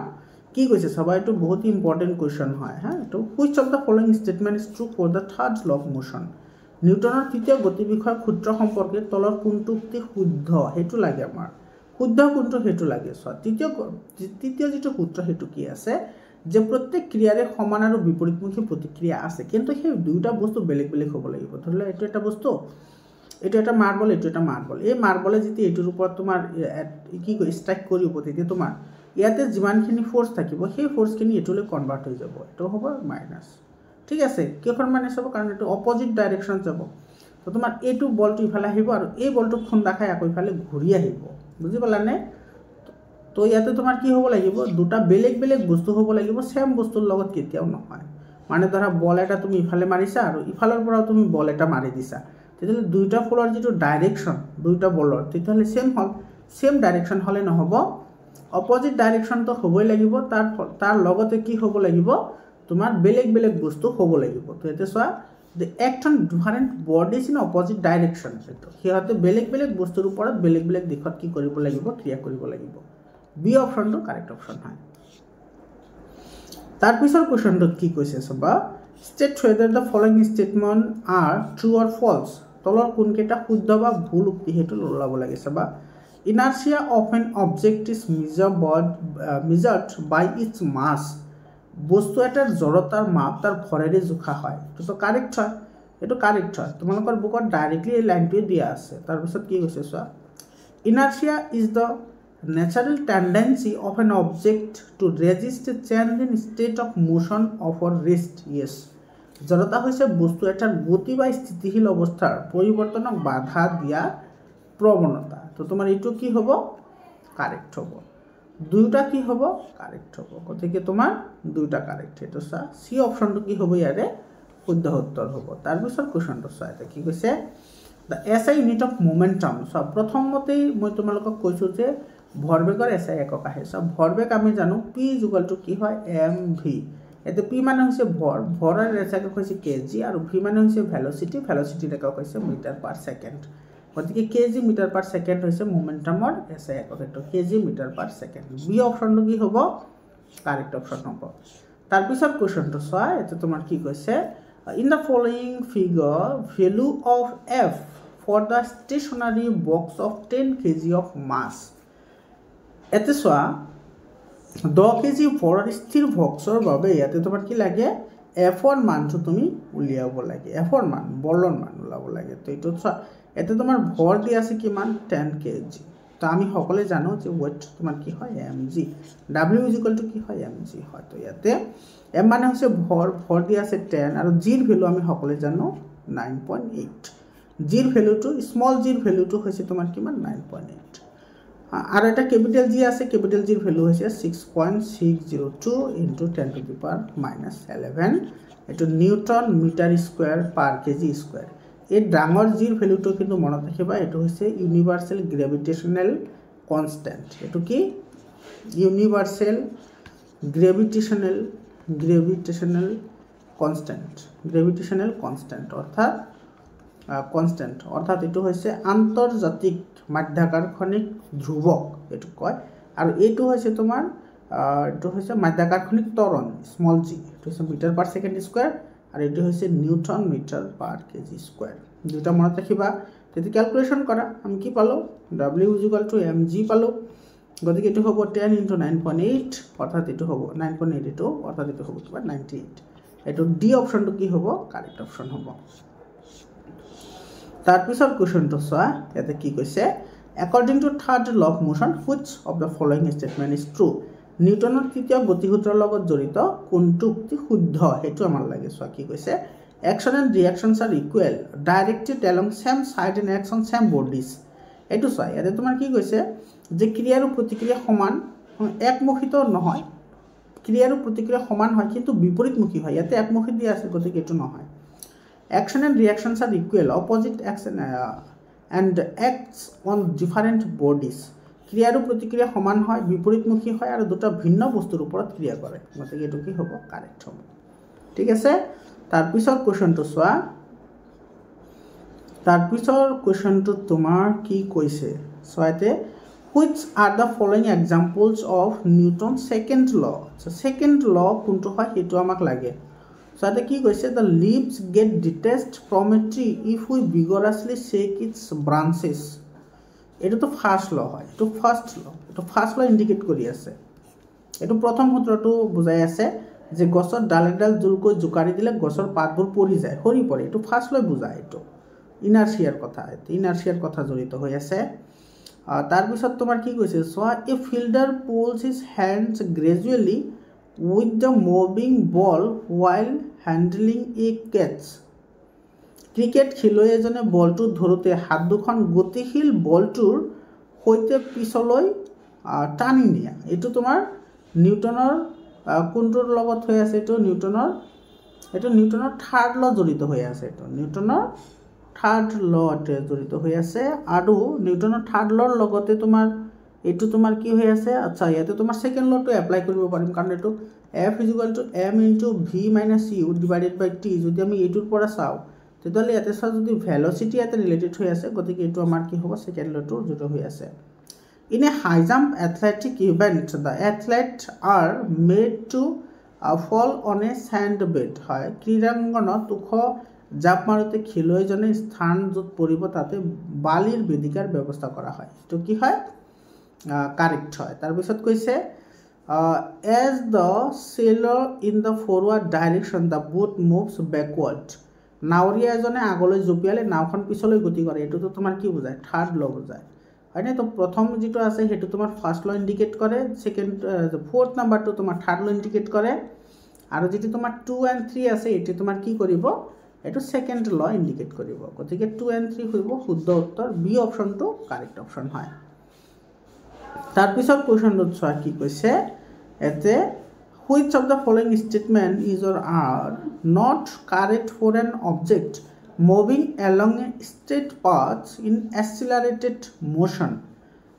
কি কৈছে সবাই এটো বহুত ইম্পৰ্টেন্ট কোৱেশ্চন হয় হা এটো which of the following statement is true for the third law of motion নিউটনৰ তৃতীয় গতি বিষয়ক সূত্ৰ সম্পৰ্কে তলৰ কোনটো উক্তি শুদ্ধ হেতু লাগে আমাৰ শুদ্ধ কোনটো হেতু লাগে চোৱা তৃতীয় যেটো সূত্ৰ হেতু কি আছে যে প্ৰত্যেক ক্ৰিয়াৰে সমান আৰু বিপৰীতমুখী প্ৰতিক্ৰিয়া আছে কিন্তু সেই দুইটা বস্তু বেলেগ বেলেগ হ'ব লাগিব ধৰলে এটো এটা বস্তু এটো এটা মাৰ্বল এটো এটা মাৰ্বল এই মাৰ্বলে যেতি এটোৰ ওপৰত তোমাৰ কি কয় ষ্ট্ৰাইক কৰিব তেতিয়া তোমাৰ ইয়াতে যিমানখিনি ফোৰ্স থাকিব সেই ফোৰ্সখিনি এটোলৈ কনভাৰ্ট হৈ যাব এটো হ'ব মাইনাস ঠিক আছে কিহৰ মাইনাস হ'ব কাৰণ এটো অপোজিট ডাইৰেকশন যাব তো তোমাৰ এটো বলটো ইফালে আহিব আৰু এই বলটো খুন্দা খাই আকৌ ইফালে ঘূৰি আহিব বুজি পালানে তো ইয়াতে তোমাৰ কি হ'ব লাগিব দুটা বেলেগ বেলেগ বস্তু হ'ব লাগিব সেম বস্তুৰ লগত কেতিয়াও নহয় মানে ধৰা বল এটা তুমি ইফালে মাৰিছা আৰু ইফালৰ পৰা তুমি বল এটা মাৰি দিছা তেতিয়ালে দুইটা ফলৰ যেটো ডাইৰেকশন দুইটা বলৰ তেতিয়ালে সেম ডাইৰেকশন হলে নহব অপোজিট ডাইৰেকশন তো হ'বই লাগিব তাৰ লগতে কি হ'ব লাগিব তোমাৰ বেলেগ বেলেগ বস্তু হ'ব লাগিব তো এতে চোৱা the act on different bodies in opposite direction এটো হিহতে বেলেগ বেলেগ বস্তুৰ ওপৰত বেলেগ বেলেগ দিশত কি কৰিব লাগিব ক্ৰিয়া কৰিব লাগিব বি অপশনটো কাৰেক্ট অপশন হয় তাৰ পিছৰ কোৱেশ্চনটোত কি কৈছে সবা state whether the following statement are true or false তলৰ কোন কেটা শুদ্ধ বা ভুল উক্তি হেতু ওলাব লাগে সবা inertia of an object is measured by its mass বস্তু এটাৰ জড়তাৰ মাপ তাৰ ভৰেৰে জোখা হয় তো কাৰেক্ট হয় এটো কাৰেক্ট হয় তোমালোকৰ বুকত ডাইৰেক্টলি এই লাইনটো দিয়া আছে তাৰ পিছত কি কৈছে চোৱা inertia is the natural tendency of an object to resist a change in state of motion of or rest yes জড়তা হৈছে বস্তু এটাৰ গতি বা স্থিতিশীল অৱস্থাৰ পৰিৱৰ্তনক বাধা দিয়া প্ৰৱণতা তো তোমাৰ এটো কি হ'ব কারেক্ট হ'ব দুইটা কি হ'ব কারেক্ট হ'ব গতিকে তোমাৰ দুইটা কাৰেক্ট এটো চা সি অপশনটো কি হ'ব ইয়াৰে শুদ্ধ উত্তৰ হ'ব তাৰ পিছৰ কোৱেশ্চনটো চোৱা এটা কি কৈছে the SI unit of momentum so প্ৰথমতেই মই তোমালোকক কৈছো যে ভৰবেগৰ SI একক আহে সো ভৰবেগ আমি জানো p = কি হয় mv এতে p মানে হৈছে ভৰৰ SI একক হৈছে kg আৰু v মানে হৈছে ভেলোচিটি একক হৈছে মিটাৰ/সেকেন্ড গতিকে kg মিটাৰ/সেকেন্ড হৈছে মোমেন্টামৰ SI একক এটো kg মিটাৰ/সেকেন্ড বি অপশনটো কি হ'ব কাৰেক্ট অপশন হ'ব তাৰপিছত কুৱেশ্যনটো চোৱা এতিয়া তোমাৰ কি কৈছে in the following figure value of F for the stationary box of 10 kg of mass ইয়াতে চোৱা 10 kg ভৰৰ স্থিৰ বক্সৰ বাবে ইয়াতে তোমাৰ কি লাগে এফৰ মানটো তুমি উলিয়াব লাগে এফৰ মান বলৰ মান ওলাব লাগে তো এইটো চোৱা ইয়াতে তোমাৰ ভৰ দি আছে কিমান 10 kg তো আমি সকলোৱে জানো যে ওয়েট তোমাৰ কি হয় mg w কি হয় mg হয় তো ইয়াতে m মানে হৈছে ভৰ দি আছে 10 আৰু g ৰ ভ্যালু আমি সকলোৱে জানো 9.8 g ৰ ভ্যালুটো স্মল g ৰ ভ্যালুটো হৈছে তোমাৰ কিমান 9.8 আৰু এটা ক্যাপিটাল g আছে ক্যাপিটাল g ৰ ভ্যালু হৈছে 6.602 * 10 to the power -11 এটো নিউটন মিটাৰ স্কয়াৰ পাৰ কেজি স্কয়াৰ এই ডাঙৰ g ৰ ভ্যালুটো কিন্তু মনত ৰাখিবা এটো হৈছে ইউনিভাৰ্সাল গ্ৰেভিটেশনাল কনস্ট্যান্ট এটো কি ইউনিভাৰ্সাল গ্ৰেভিটেশনাল কনস্ট্যান্ট অৰ্থাৎ এটো হৈছে আন্তৰ্জাতিক মাধ্যাকৰ্ষণিক ধ্ৰুৱক এটো কয় আৰু এটো হৈছে তোমাৰ এটো হৈছে মাধ্যাকৰ্ষণিক ত্বৰণ স্মল g এটো হৈছে মিটাৰ পাৰ সেকেন্ড স্কয়াৰ আৰু এটো হৈছে newton metre per KG square দুটা মনত ৰাখিবা তেতি ক্যালকুলেশন কৰা আমি কি পালো w mg পালো গতিকে এটো হ'ব 10 * 9.8 অর্থাৎ এটো হ'ব 9.8 এটো অর্থাৎ এটো হ'ব কিবা 98 এটো ডি অপশনটো কি হ'ব কারেক্ট অপশন হ'ব তাৰপিছত কোৱেশ্চনটো চোৱা ইয়াতে কি কৈছে according to third law of motion which of the following statement is true নিউটনৰ তৃতীয় গতিসূত্ৰৰ লগত জড়িত কোনটো উক্তি শুদ্ধ হেতু আমাৰ লাগে চোৱা কি কৈছে action and reactions are equal directed along same side and acts on same bodies এটো চোৱা ইয়াতে তোমাৰ কি কৈছে যে ক্ৰিয়া আৰু প্ৰতিক্ৰিয়া সমান একমুখিত নহয় ক্ৰিয়া আৰু প্ৰতিক্ৰিয়া সমান হয় কিন্তু বিপৰীতমুখী হয় ইয়াতে একমুখী দিয়া আছে গতিকে এটো নহয় action and reactions are equal opposite action and acts on different bodies ক্ৰিয়া আৰু প্ৰতিক্ৰিয়া সমান হয় বিপৰীতমুখী হয় আৰু দুটা ভিন্ন বস্তুৰ ওপৰত ক্ৰিয়া কৰে গতিকে এটো কি হ'ব কাৰেক্ট হ'ব ঠিক আছে তাৰপিছত কোৱেশ্চনটো চোৱা তাৰপিছৰ কোৱেশ্চনটো তোমাৰ কি কৈছে চোৱাতে which are the following examples of Newton's second law so second law কোনটো হয় হেতু আমাক লাগে চোৱাতে কি কৈছে the leaves get detached from a tree if we vigorously shake its branches এটো তো ফার্স্ট ল হয় এটো ফার্স্ট ল ইন্ডিকেট কৰি আছে এটো প্ৰথম সূত্ৰটো বুজাই আছে যে গছৰ ডাল জোৰকৈ জোকাৰি দিলে গছৰ পাতবোৰ পৰি যায় হৰি পৰে এটো ফাৰ্স্ট ল বুজায় এটো ইনাৰ্শিয়াৰ কথা জড়িত হৈ আছে তাৰ পিছত তোমাৰ কি কৈছে so a fielder pulls his hands gradually with the moving ball while handling a catch cricket খেলুৱৈ এজনে বলটো ধৰোতে হাত দুখন গতিশীল বলটোৰ হৈতে পিছলৈ টানি নিয়া এটো তোমাৰ নিউটনৰ কোনটোৰ লগত হৈ আছে এটো নিউটনৰ থাৰ্ড ল জড়িত হৈ আছে এটো নিউটনৰ থাৰ্ড লতে জড়িত হৈ আছে আৰু নিউটনৰ থাৰ্ড লৰ লগতে তোমাৰ এটো তোমাৰ কি হৈ আছে আচ্ছা ইয়াতে তোমাৰ সেকেন্ড লটো এপ্লাই কৰিব পাৰিম কাৰণ এটো f = m * v - u / t যদি আমি এটোৰ পৰা চাও তেতিয়ালে ইয়াতে চাও যদি ভেলোসিটি ইয়াতে ৰিলেটেড হৈ আছে গতিকে এটো আমাৰ কি হ'ব সেকেন্ড লটো জড়িত হৈ আছে in a high jump athletic event the athlete are made to fall on a sand bed হয় ক্ৰীড়াঙ্গনত ওখ জাপ মাৰোতে খেলুৱৈজনে স্থান য'ত পৰিব তাতে বালিৰ বেদিকাৰ ব্যৱস্থা কৰা হয় তো কি হয় কাৰেক্ট হয় তাৰ পিছত কৈছে as the sailor in the forward direction the boat moves backward নাওরিয়া এজনে আগলৈ জপিয়ালে নাওখন পিছলৈ গতি কৰে এটো তো তোমাৰ কি বুজায় থাৰ্ড ল বুজায় হয় না তো প্ৰথম যেটো আছে হেতু তোমাৰ ফাৰ্স্ট ল ইন্ডিকেট কৰে সেকেন্ড ফোৰ্থ নাম্বাৰটো তোমাৰ থাৰ্ড ল ইন্ডিকেট কৰে আৰু যেটো তোমাৰ 2 and 3 আছে এটো তোমাৰ কি কৰিব এটো সেকেন্ড ল ইন্ডিকেট কৰিব গতিকে 2 and 3 হইব শুদ্ধ উত্তৰ বি অপশনটো কাৰেক্ট অপশন হয় তাৰ পিছত কোৱেশ্চনটো চোৱা কি কৈছে এতে which of the following statement is or are not correct for an object moving along a straight path in accelerated motion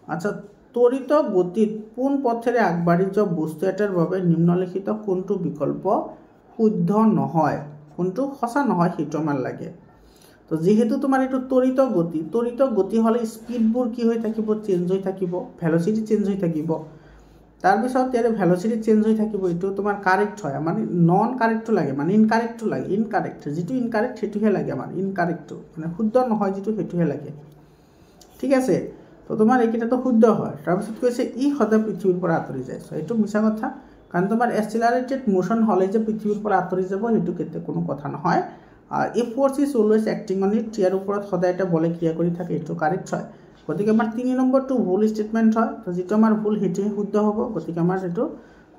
আচ্ছা ত্বৰিত গতিত কোন পথেৰে আগবাঢ়ি যোৱা বস্তু এটাৰ বাবে নিম্নলিখিত কোনটো বিকল্প শুদ্ধ নহয় কোনটো সঁচা নহয় হেতু আমাৰ লাগে তো যেহেতু তোমাৰ এটো ত্বৰিত গতি হলে স্পিডবোৰ কি হৈ থাকিব চেঞ্জ হৈ থাকিব ভেলোসিটি চেঞ্জ হৈ থাকিব তাৰপিছত ইয়াৰে ভেলচিটি চেঞ্জ হৈ থাকিব, এইটো তোমাৰ কাৰেক্ট হয়, মানে নন কাৰেক্টটো লাগে, মানে ইনকাৰেক্টটো লাগে, ইনকাৰেক্ট যিটো ইনকাৰেক্ট সেইটোহে লাগে আমাৰ, ইনকাৰেক্টটো মানে শুদ্ধ নহয় যিটো সেইটোহে লাগে, ঠিক আছে। তো তোমাৰ এইকেইটাতো শুদ্ধ হয়। তাৰপিছত কৈছে ই সদায় পৃথিৱীৰ পৰা আঁতৰি যায়, এইটো মিছা কথা, কাৰণ তোমাৰ এক্সিলাৰেটেড মোশ্যন হ'লে যে পৃথিৱীৰ পৰা আঁতৰি যাব সেইটো কেতিয়া কোনো কথা নহয়। A force is always acting on it, ইয়াৰ ওপৰত সদায় এটা বলে ক্ৰিয়া কৰি থাকে, এইটো কাৰেক্ট হয়। গতিকে আমাৰ 3 নম্বৰটো ভুল ষ্টেটমেণ্ট হয়, তো যিটো আমাৰ ভুল সেইটোহে শুদ্ধ হ'ব, গতিকে আমাৰ এইটো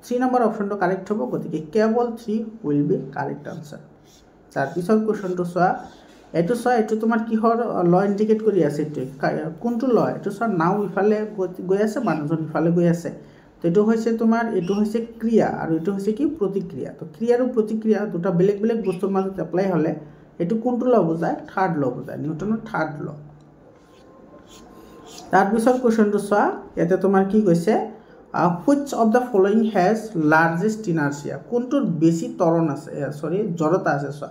3 নম্বৰ অপশ্যনটো কাৰেক্ট হ'ব, গতিকে কেৱল 3 উইল বি কাৰেক্ট আনচাৰ। তাৰপিছত কুৱেশ্যনটো চোৱা, এইটো চোৱা, এইটো তোমাৰ কিহৰ ল ইণ্ডিকেট কৰি আছে, এইটোৱে কোনটো ল, এইটো চোৱা নাও ইফালে গৈ আছে, মানুহজন ইফালে গৈ আছে, তো এইটো হৈছে তোমাৰ, এইটো হৈছে ক্ৰিয়া আৰু এইটো হৈছে কি প্ৰতিক্ৰিয়া। তো ক্ৰিয়া আৰু প্ৰতিক্ৰিয়া দুটা বেলেগ বেলেগ বস্তুৰ মাজত এপ্লাই হ'লে এইটো কোনটো ল বুজায়, থাৰ্ড ল বুজায়, নিউটনৰ থাৰ্ড ল। তাৰপিছত কুৱেশ্যনটো চোৱা, ইয়াতে তোমাৰ কি কৈছে, which of the following has largest inertia, কোনটোৰ বেছি ত্বৰণ আছে, জড়তা আছে। চোৱা,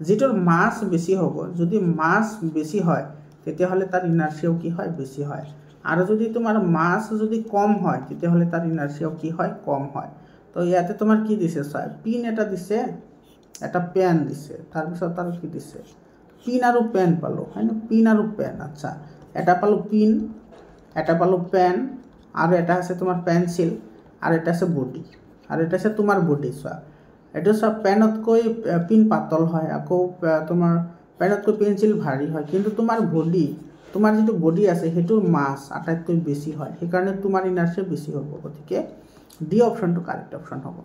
যিটোৰ মাছ বেছি হ'ব, যদি মাছ বেছি হয় তেতিয়াহ'লে তাৰ ইনাৰ্চিয়াও কি হয়, বেছি হয়, আৰু যদি তোমাৰ মাছ যদি কম হয় তেতিয়াহ'লে তাৰ ইনাৰ্চিয়াও কি হয়, কম হয়। তো ইয়াতে তোমাৰ কি দিছে, চোৱা পিন এটা দিছে, এটা পেন দিছে, তাৰপিছত আৰু কি দিছে, পিন আৰু পেন পালোঁ, হয় ন, পিন আৰু পেন, আচ্ছা, এটা পালোঁ পিন, এটা পালোঁ পেন, আৰু এটা আছে তোমাৰ পেঞ্চিল, আৰু এটা আছে বডি, আৰু এটা আছে তোমাৰ বডি। চোৱা, এইটো চোৱা পেনতকৈ পিন পাতল হয়, আকৌ তোমাৰ পেনতকৈ পেঞ্চিল ভাৰী হয়, কিন্তু তোমাৰ বডি, তোমাৰ যিটো বডি আছে সেইটোৰ মাছ আটাইতকৈ বেছি হয়, সেইকাৰণে তোমাৰ ইনাৰ্চিয়া বেছি হ'ব, গতিকে ডি অপশ্যনটো কাৰেক্ট অপশ্যন হ'ব।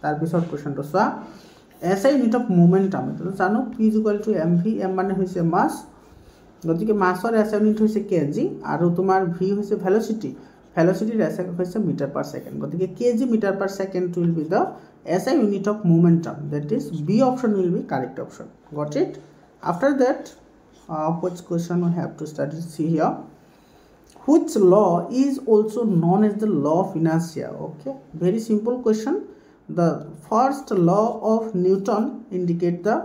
তাৰপিছত কুৱেশ্যনটো চোৱা, S I unit of momentum, এইটো জানো P is equal to M V, M মানে হৈছে মাছ, গতিকে মাছৰ এছ আই ইউনিট হৈছে কেজি, আৰু তোমাৰ ভি হৈছে ভেলচিটি, ভেলচিটিৰ এছ আই হৈছে মিটাৰ পাৰ ছেকেণ্ড, গতিকে KG metre per second will be the S I unit of momentum, that is B option will be correct option. Got it? After that which question we have to study, see here, which law is also known as the law of inertia? Okay, very simple question. The first law of Newton indicate the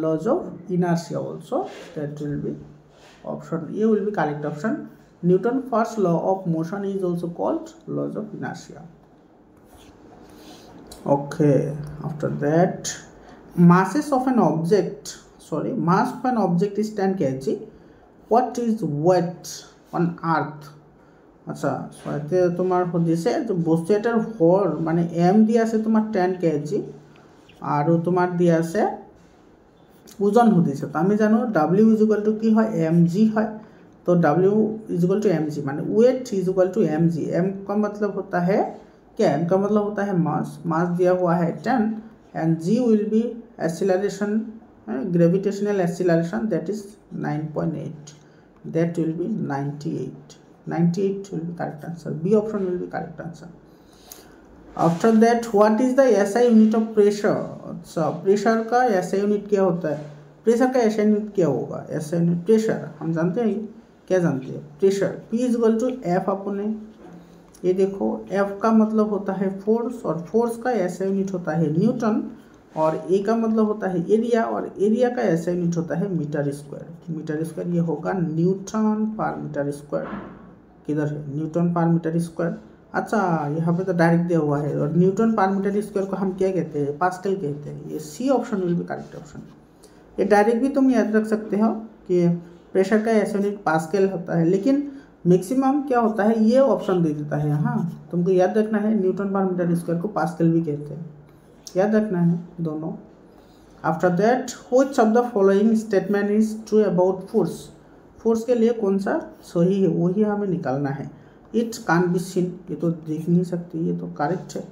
laws of inertia also, that will be option A will be correct option. Newton first law of motion is also called laws of inertia. Okay, after that, masses of an object, mass of an object is 10 kg. What is weight on earth? আচ্ছা, ইয়াতে তোমাৰ সুধিছে যে বস্তু এটাৰ ভৰ, মানে এম দি আছে তোমাৰ 10 kg, আৰু তোমাৰ দি আছে ওজন সুধিছে, তো আমি জানো ডাব্লিউ ইজ ইকুৱেল টু কি হয়, এম জি হয়, तो W is equal to m g, माने weight is equal to m g. M का मतलब होता है क्या, एम का मतलब होता है मास, मास दिया हुआ है 10, and G will be acceleration, gravitational acceleration, that is 9.8, that will be 98 will be correct answer, B option will be correct answer. After that, what is the SI unit of pressure? अच्छा, प्रेशर का एसआई यूनिट क्या होता है, प्रेशर का एसआई यूनिट क्या होगा, एसआई यूनिट प्रेशर हम जानते हैं, क्या जानते हैं, pressure P is equal to F अपने, ये देखो एफ का मतलब होता है फोर्स, और फोर्स का एसआई यूनिट होता है न्यूटन, और ए का मतलब होता है एरिया, और एरिया का एसआई यूनिट होता है मीटर स्क्वायर। मीटर स्क्वायर ये होगा न्यूटन पर मीटर स्क्वायर, किधर है न्यूटन पर मीटर स्क्वायर। अच्छा, यहाँ पे तो डायरेक्ट दिया हुआ है, और न्यूटन पर मीटर स्क्वायर को हम क्या कहते हैं, पास्कल कहते हैं, ये C option will be correct option. ये डायरेक्ट भी तुम याद रख सकते हो कि प्रेशर का एसआई यूनिट पास्कल होता है, लेकिन मैक्सिमम क्या होता है ये ऑप्शन दे देता है, हाँ तुमको याद रखना है न्यूटन पर मीटर स्क्वायर को पास्कल भी कहते हैं, याद रखना है दोनों। After that, which of the following statement is true about force? Force के लिए कौन सा सही है वही हमें निकालना है। इट कैन बी सीन, ये तो देख नहीं सकती, ये तो करेक्ट है।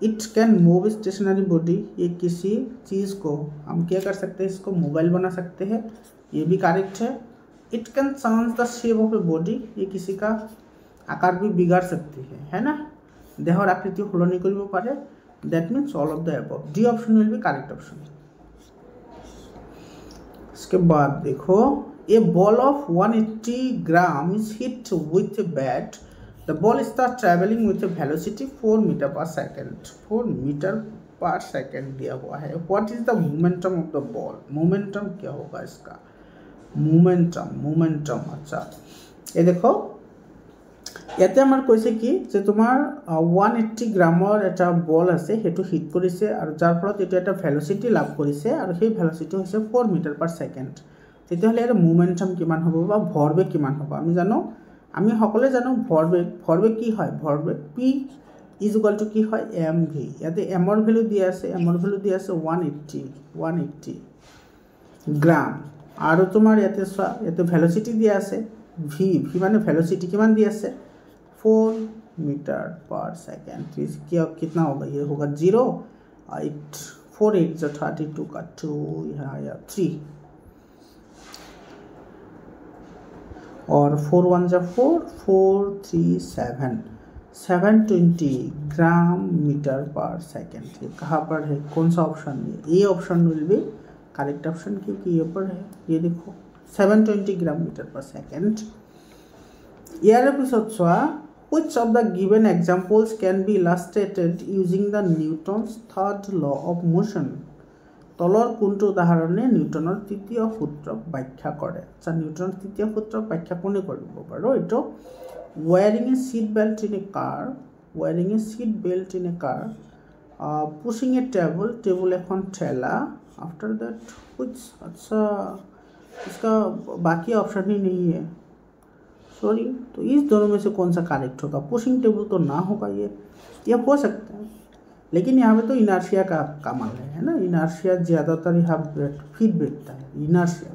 It can move stationary body, ये किसी चीज़ को हम क्या कर सकते हैं, इसको मोबाइल बना सकते हैं, ये भी करेक्ट है। It can change the shape of a body, ये किसी का आकार भी बिगाड़ सकती है ना, देहर आकृति सलनि करिब पारे, that means all of the above, D option will be correct option. इसके बाद देखो, a ball of 180 gram is hit with a bat, the ball starts traveling with a velocity 4 meter per second, 4 meter per second दिया हुआ है। what is the momentum of the ball? momentum क्या होगा इसका, momentum, अच्छा ये देखो ইয়াতে আমাৰ কৈছে কি যে তোমাৰ 180 গ্ৰামৰ এটা বল আছে সেইটো হিট কৰিছে আৰু যাৰ ফলত এইটো এটা ভেলোচিটি লাভ কৰিছে আৰু সেই ভেলোচিটি হৈছে 4 মিটাৰ পাৰ ছেকেণ্ড। তেতিয়াহ'লে ইয়াৰ মোমেণ্টাম কিমান হ'ব বা ভৰবেগ কিমান হ'ব? আমি সকলোৱে জানো ভৰবেগ কি হয়? ভৰবেগ পি ইজ ইকুৱেল টু কি হয়? M V. ইয়াতে এমৰ ভেলু দিয়া আছে 180 গ্ৰাম আৰু তোমাৰ ইয়াতে চোৱা ইয়াতে ভেলোচিটি দিয়া আছে ভি মানে ভেলোচিটি কিমান দি আছে 4 मीटर पर सेकेंड। क्या कितना होगा? ये होगा 0 8 4 8 जो 32 का 2 यहाँ या 3 और 4 1 जो 4 4 3 7 720 ग्राम मीटर पर सेकेंड। ये कहाँ पर है? कौन सा ऑप्शन है? ये option will be correct option क्योंकि ये पर है। ये देखो 720 ग्राम मीटर पर सेकेंड। यार पिছত चोआ which of the given examples can be illustrated using the Newton's third law of motion? তলৰ কোনটো উদাহৰণে নিউটনৰ তৃতীয় সূত্ৰক ব্যাখ্যা কৰে? আচ্ছা, নিউটনৰ তৃতীয় সূত্ৰক ব্যাখ্যা কোনে কৰিব বাৰু? এইটো wearing a seat belt in a car, pushing a table এখন ঠেলা, after that which अच्छा इसका बाकी ऑप्शन ही नहीं है, सॉरी। तो इस दोनों में से कौन सा करेक्ट होगा? पुशिंग टेबल तो ना होगा, ये हो सकता है, लेकिन यहाँ पे तो इनर्शिया का कमाल है ना। इनर्शिया ज़्यादातर यहाँ फिट बैठता है। इनर्शिया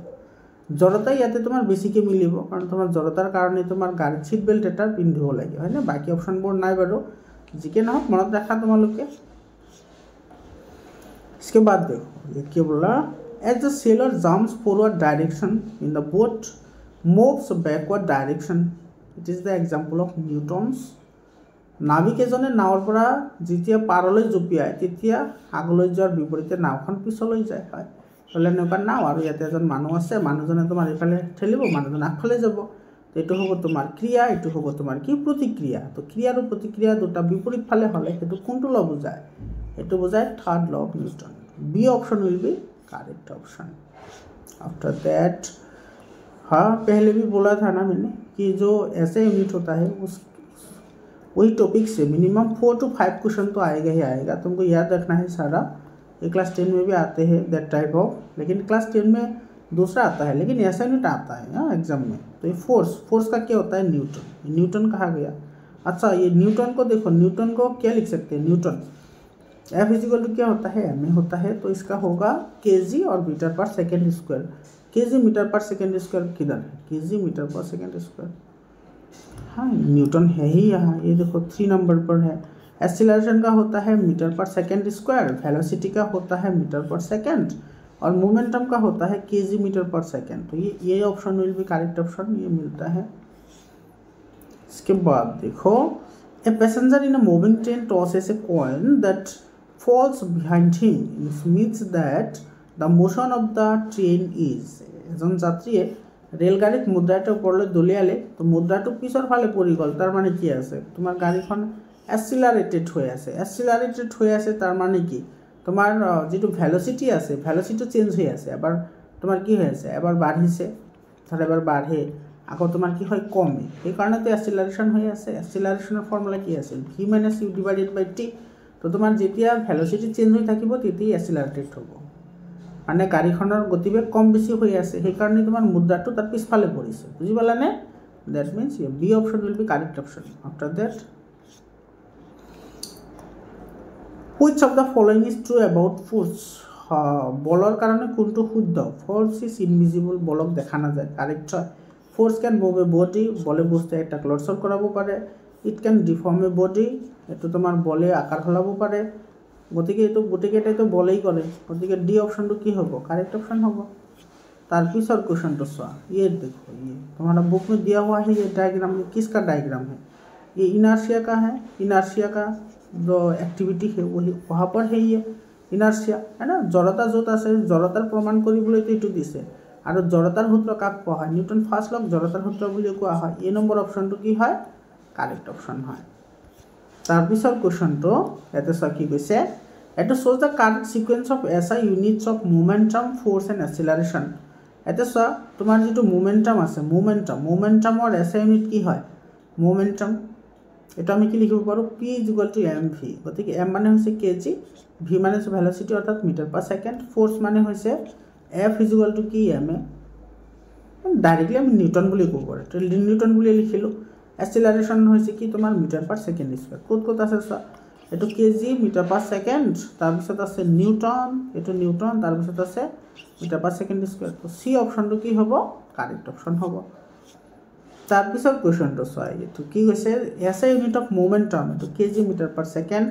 जड़ता याते तुम्हार बेसिके मिलिब कारण तुम्हार जड़तार कारणे तुम्हार गाड़ी सीट बेल्ट एटा पिंधिब लागे है ना। बाकी ऑप्शनबोर नाइ बारो, जिके ना मनत रखा तुम्हारे। इसके बाद देखो ये क्या बोला, as the sailor jumps forward direction in the boat moves backward direction, it is the example of Newton's। নাবিক এজনে নাৱৰ পৰা যেতিয়া পাৰলৈ জঁপিয়ায় তেতিয়া আগলৈ যোৱাৰ বিপৰীতে নাওখন পিছলৈ যায়। হয়, হ'লে এনেকুৱা নাও আৰু ইয়াতে এজন মানুহ আছে, মানুহজনে তোমাৰ এইফালে ঠেলিব, মানুহজন আগফালে যাব। এইটো হ'ব তোমাৰ ক্ৰিয়া, এইটো হ'ব তোমাৰ কি প্ৰতিক্ৰিয়া। তো ক্ৰিয়া আৰু প্ৰতিক্ৰিয়া দুটা বিপৰীত ফালে হ'লে সেইটো কোনটো ল বুজায়? এইটো বুজায় third law of Newton. B option will be correct option. After that हाँ, पहले भी बोला था ना मैंने कि जो ऐसे यूनिट होता है उस वही topic say minimum 4 to 5 question तो आएगा ही आएगा। तुमको याद रखना है सारा। ये क्लास 10 में भी आते हैं दैट टाइप ऑफ, लेकिन क्लास 10 में दूसरा आता है, लेकिन ऐसा यूनिट आता है हाँ एग्जाम में। तो ये फोर्स का क्या होता है? न्यूटन कहा गया। अच्छा, ये न्यूटन को देखो, न्यूटन को क्या लिख सकते हैं? न्यूटन एफ इजिकल टू क्या होता है? एम ए होता है। तो इसका होगा केजी और metre per second square. KG metre per second square किधर है? KG metre per second square, हाँ न्यूटन है ही यहाँ। ये देखो 3 नंबर पर है। एक्सीलरेशन का होता है metre per second square, velocity का होता है मीटर पर सेकेंड और मोमेंटम का होता है केजी मीटर पर सेकेंड। तो ये option will be correct option, ये मिलता है। इसके बाद देखो, a passenger in a moving train tosses a coin that falls behind him, it means that the motion of the train is। এজন যাত্ৰীয়ে ৰেলগাড়ীত মুদ্ৰা এটা ওপৰলৈ দলিয়ালে, তো মুদ্ৰাটো পিছৰ ফালে পৰি গ'ল। তাৰ মানে কি আছে? তোমাৰ গাড়ীখন এক্সিলাৰেটেড হৈ আছে। তাৰ মানে কি? তোমাৰ যিটো ভেলোচিটি আছে, ভেলোচিটি চেঞ্জ হৈ আছে। এবাৰ তোমাৰ কি হৈ আছে? এবাৰ বাঢ়িছে, ধৰ এবাৰ বাঢ়ে, আকৌ তোমাৰ কি হয়? কমে। সেইকাৰণেতো এক্সিলাৰেশ্যন হৈ আছে। এক্সিলাৰেশ্যনৰ ফৰ্মুলা কি আছিল? V minus U divided by T. তো তোমাৰ যেতিয়া ভেলোচিটি চেঞ্জ হৈ থাকিব তেতিয়াই এক্সিলাৰেটেড হ'ব। মানে গাড়ীখনৰ গতিবেগ কম বেছি হৈ আছে, সেইকাৰণে তোমাৰ মুদ্ৰাটো তাৰ পিছফালে পৰিছে। বুজি পালানে? That means B option will be correct option. After that, which of the following is true about force? বলৰ কাৰণে কোনটো শুদ্ধ? ফোৰ্স ইজ ইনভিজিবল, বলক দেখা নাযায়, কাৰেক্ট হয়। ফোৰ্স কেন মুভ এ বডি, বলে বস্তু এটাক লৰচৰ কৰাব পাৰে। ইট কেন ডিফৰ্ম এ বডি, এইটো তোমাৰ বলে আকাৰ সলাব পাৰে। গতিকে এইটো গোটেইকেইটাইতো বলেই কৰে, গতিকে ডি অপশ্যনটো কি হ'ব? কাरेक्ट ऑप्शन হ'ব। तार पिछर क्वेश्चन तो स्वाहा, ये देखो, ये तुम्हारा बुक में दिया हुआ है। ये डायग्राम किसका डायग्राम है? ये इनर्शिया का है। इनर्शिया का जो एक्टिविटी है वही वहाँ पर है। ये इनर्शिया है ना। जड़ता जो आछे जड़तार प्रमाण কৰিবলৈ তো এইটো দিছে। আৰু জড়তাৰ সূত্ৰ কাক কোৱা হয়? নিউটন ফাৰ্ষ্ট লক জড়তাৰ সূত্ৰ বুলি কোৱা হয়। এই নম্বৰ অপশ্যনটো কি হয়? কাৰেক্ট অপশ্যন হয়। तार पिछर क्वेश्चन तो याते सा कि কৈছে, এটা shows the correct sequence of SI units of momentum, force and acceleration। याते सा তোমাৰ যেটো মোমেন্টাম আছে, মোমেন্টামৰ SI ইউনিট কি হয়? মোমেন্টাম এটা আমি কি লিখিব পাৰোঁ p = mv গতিকে m মানে হৈছে কেজি v মানে হৈছে ভেলোচিটি অৰ্থাৎ মিটাৰ পাৰ সেকেন্ড ফোৰ্স মানে হৈছে f = কি ma ডাইৰেক্টলি আমি নিউটন বুলি ক'ব পাৰোঁ তো নিউটন বুলি লিখিলোঁ এক্সেলাৰেশন হৈছে কি তোমাৰ মিটাৰ পাৰ সেকেন্ড স্কয়াৰ ক'ত আছে চোৱা এটো কেজি মিটাৰ পাৰ সেকেন্ড তাৰ পিছত আছে নিউটন এটো নিউটন তাৰ পিছত আছে মিটাৰ পাৰ সেকেন্ড স্কয়াৰ তো সি অপশনটো কি হ'ব কাৰেক্ট অপশন হ'ব তাৰ পিছত কোৱেশ্চনটো চোৱা এটো কি কৈছে SI unit of momentum এটো kg metre per second